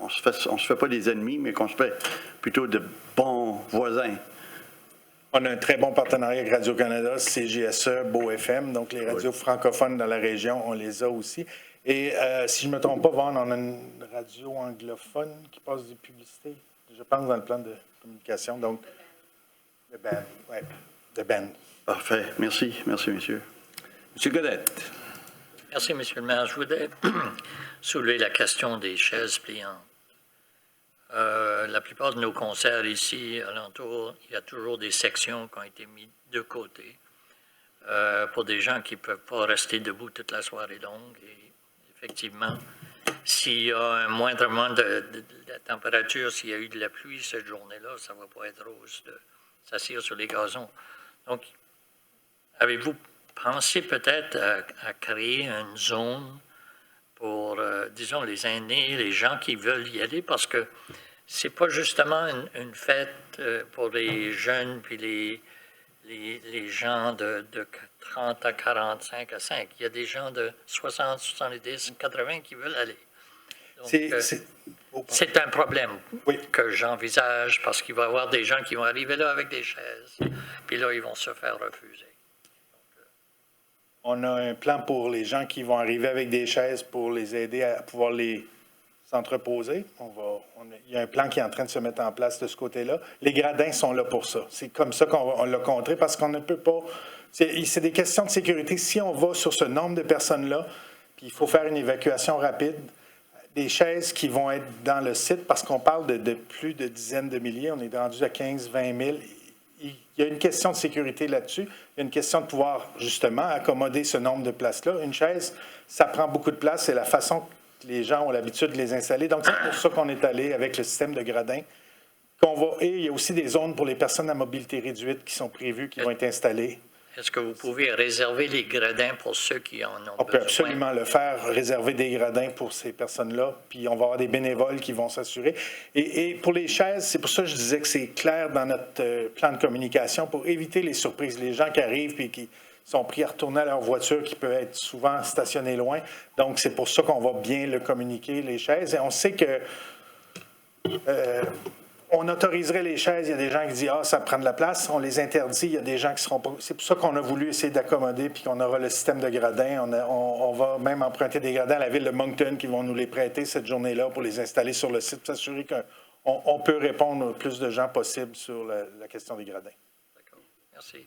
ne se fait pas des ennemis, mais qu'on se fait plutôt de bons voisins. On a un très bon partenariat avec Radio-Canada, CGSE, Beau FM, donc les radios francophones dans la région, on les a aussi. Et si je ne me trompe pas, Vaughan, on a une radio anglophone qui passe des publicités, je pense, dans le plan de communication. Donc, The Band, oui, The Band. Parfait. Merci. Merci, messieurs. M. Godette. Merci, M. le maire. Je voudrais soulever la question des chaises pliantes. La plupart de nos concerts ici, alentour, il y a toujours des sections qui ont été mises de côté pour des gens qui ne peuvent pas rester debout toute la soirée longue. Et effectivement, s'il y a un moindrement de la température, s'il y a eu de la pluie cette journée-là, ça ne va pas être rose de s'asseoir sur les gazons. Donc, avez-vous pensé peut-être à créer une zone pour, disons, les aînés, les gens qui veulent y aller, parce que c'est pas justement une fête pour les jeunes puis les gens de 30 à 45 à 5. Il y a des gens de 60, 70, 80 qui veulent aller. Donc, c'est un problème que j'envisage, parce qu'il va y avoir des gens qui vont arriver là avec des chaises, puis là, ils vont se faire refuser. On a un plan pour les gens qui vont arriver avec des chaises pour les aider à pouvoir les s'entreposer. Il y a un plan qui est en train de se mettre en place de ce côté-là. Les gradins sont là pour ça. C'est comme ça qu'on l'a contré, parce qu'on ne peut pas... C'est des questions de sécurité. Si on va sur ce nombre de personnes-là, puis il faut faire une évacuation rapide, des chaises qui vont être dans le site, parce qu'on parle de plus de dizaines de milliers, on est rendu à 15, 20 000. Il y a une question de sécurité là-dessus. Il y a une question de pouvoir, justement, accommoder ce nombre de places-là. Une chaise, ça prend beaucoup de place. C'est la façon que les gens ont l'habitude de les installer. Donc, c'est pour ça qu'on est allé avec le système de gradins. Et il y a aussi des zones pour les personnes à mobilité réduite qui sont prévues, qui vont être installées. Est-ce que vous pouvez réserver les gradins pour ceux qui en ont besoin? On peut absolument le faire, réserver des gradins pour ces personnes-là, puis on va avoir des bénévoles qui vont s'assurer. Et pour les chaises, c'est pour ça que je disais que c'est clair dans notre plan de communication, pour éviter les surprises. Les gens qui arrivent puis qui sont pris à retourner à leur voiture, qui peut être souvent stationnée loin. Donc, c'est pour ça qu'on va bien le communiquer, les chaises. Et on sait que... on autoriserait les chaises, il y a des gens qui disent « Ah, ça prend de la place », on les interdit, il y a des gens qui seront pas... C'est pour ça qu'on a voulu essayer d'accommoder, puis qu'on aura le système de gradins. On va même emprunter des gradins à la ville de Moncton qui vont nous les prêter cette journée-là pour les installer sur le site, pour s'assurer qu'on peut répondre au plus de gens possible sur la question des gradins. D'accord. Merci.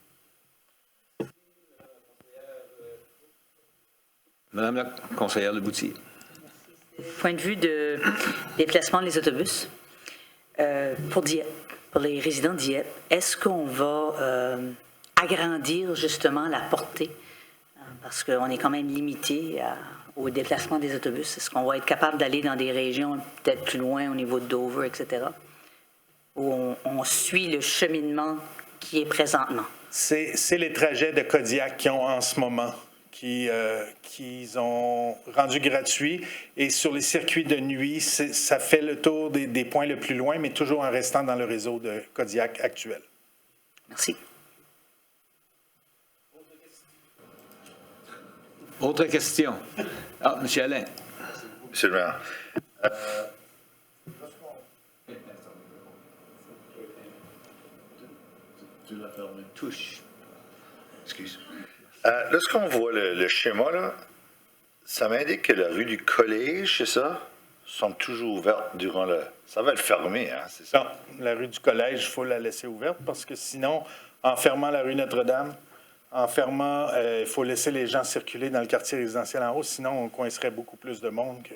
Madame la conseillère de Boutier. Point de vue de déplacement des autobus, pour Dieppe, pour les résidents de Dieppe, est-ce qu'on va agrandir justement la portée? Parce qu'on est quand même limité au déplacement des autobus. Est-ce qu'on va être capable d'aller dans des régions peut-être plus loin au niveau de Dover, etc., où on suit le cheminement qui est présentement? C'est les trajets de Kodiak qu'ils ont en ce moment, qu'ils ont rendu gratuits. Et sur les circuits de nuit, ça fait le tour des points le plus loin, mais toujours en restant dans le réseau de Kodiak actuel. Merci. Autre question? Ah, M. Alain. Monsieur le maire. Tu l'as fermé. Touche. Excuse. Lorsqu'on voit le schéma, là, ça m'indique que la rue du Collège, c'est ça, sont toujours ouvertes durant le... Ça va être fermé, hein, c'est ça? Non, la rue du Collège, il faut la laisser ouverte parce que sinon, en fermant la rue Notre-Dame, en fermant, il faut laisser les gens circuler dans le quartier résidentiel en haut, sinon on coincerait beaucoup plus de monde que...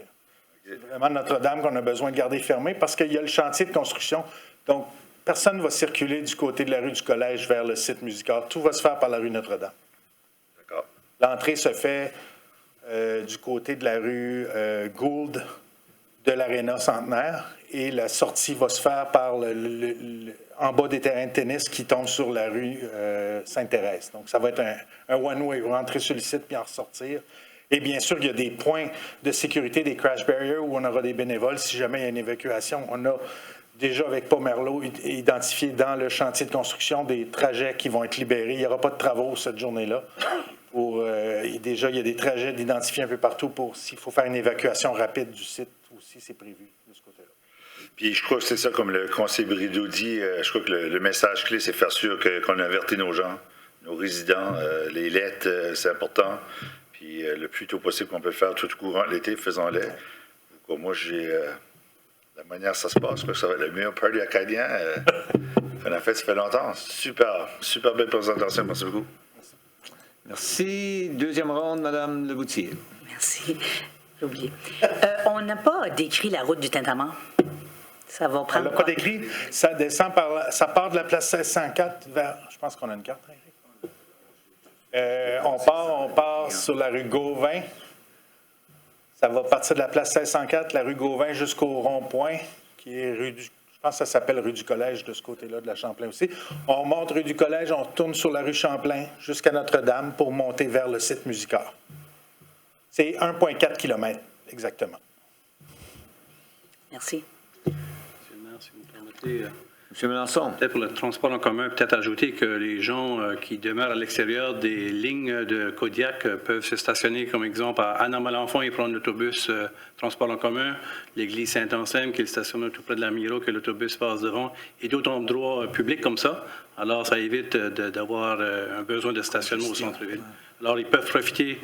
C'est vraiment Notre-Dame qu'on a besoin de garder fermée parce qu'il y a le chantier de construction. Donc, personne ne va circuler du côté de la rue du Collège vers le site musical. Tout va se faire par la rue Notre-Dame. D'accord. L'entrée se fait du côté de la rue Gould de l'Aréna Centenaire et la sortie va se faire par en bas des terrains de tennis qui tombent sur la rue Sainte-Thérèse. Donc, ça va être un one-way, rentrer sur le site puis en ressortir. Et bien sûr, il y a des points de sécurité, des crash barriers où on aura des bénévoles si jamais il y a une évacuation. On a déjà, avec Pomerleau, identifié dans le chantier de construction des trajets qui vont être libérés. Il n'y aura pas de travaux cette journée-là. Déjà, il y a des trajets d'identifier un peu partout pour s'il faut faire une évacuation rapide du site aussi, c'est prévu de ce côté-là. Puis je crois que c'est ça, comme le conseiller Brideau dit, je crois que le message clé, c'est faire sûr qu'on avertit nos gens, nos résidents. Les lettres, c'est important. Puis le plus tôt possible qu'on peut le faire tout au courant de l'été, faisons-le. Moi, la manière que ça se passe, ça va être le meilleur party acadien qu'on a fait, ça fait longtemps. Super belle présentation. Merci beaucoup. Merci. Deuxième ronde, Mme Leboutier. Merci. J'ai oublié. On n'a pas décrit la route du Tintamarre. Ça va prendre. On l'a pas décrit. Ça descend ça part de la place 1604 vers. Je pense qu'on a une carte. On part sur la rue Gauvin. Ça va partir de la place 1604, la rue Gauvin jusqu'au rond-point, qui est rue du. Je pense que ça s'appelle rue du Collège de ce côté-là, de la Champlain aussi. On monte rue du Collège, on tourne sur la rue Champlain jusqu'à Notre-Dame pour monter vers le site Musicard. C'est 1,4 km exactement. Merci. Monsieur le maire, si vous me permettez. M. Melançon. Peut-être pour le transport en commun, peut-être ajouter que les gens qui demeurent à l'extérieur des lignes de Kodiak peuvent se stationner, comme exemple, à Anna-Malenfant et prendre l'autobus transport en commun, l'église Saint-Anselme qui est stationnée tout près de la Miro, que l'autobus passe devant, et d'autres endroits publics comme ça. Alors, ça évite d'avoir un besoin de stationnement au centre-ville. Alors, ils peuvent profiter.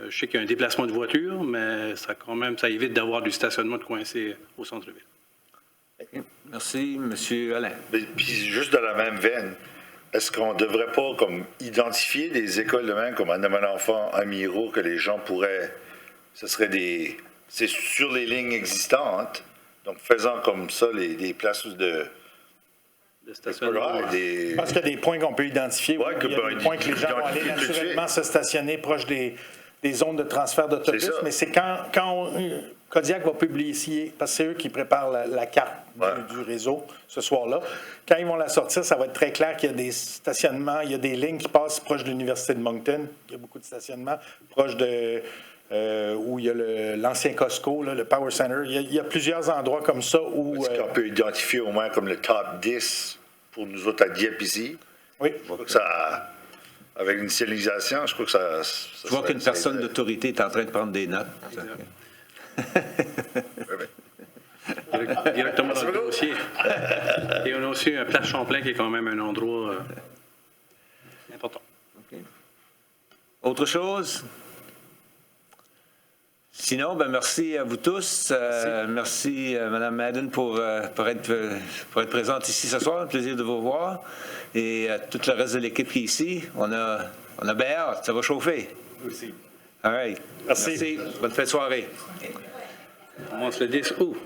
Je sais qu'il y a un déplacement de voiture, mais ça évite d'avoir du stationnement de coincé au centre-ville. Merci. M. Alain. Puis juste dans la même veine, est-ce qu'on ne devrait pas comme identifier des écoles de même comme Anna-Malenfant, Amiro, que les gens pourraient... C'est sur les lignes existantes, donc faisant comme ça des places de stationnement. Je pense qu'il y a des points qu'on peut identifier. Ouais, il y a des points que les gens vont aller naturellement se stationner proche des zones de transfert d'autobus, mais c'est quand Kodiak va publier, parce que c'est eux qui préparent la carte du réseau ce soir-là. Quand ils vont la sortir, ça va être très clair qu'il y a des stationnements, il y a des lignes qui passent proche de l'Université de Moncton. Il y a beaucoup de stationnements proche de où il y a l'ancien Costco, le Power Center. Il y a plusieurs endroits comme ça où... Est-ce qu'on peut identifier au moins comme le top 10 pour nous autres à Dieppe ici? Oui. Je crois que ça... Avec l'initialisation, je crois que ça je vois qu'une personne d'autorité est en train de prendre des notes. Directement dans le dossier. Et on a aussi un Place Champlain qui est quand même un endroit important. Okay. Autre chose? Sinon, merci à vous tous. Merci Mme Madden pour être présente ici ce soir. Un plaisir de vous voir. Et à tout le reste de l'équipe qui est ici. On a bien hâte. Ça va chauffer. Aussi. All right. Merci. Bonne fin de soirée. On commence le 10 août.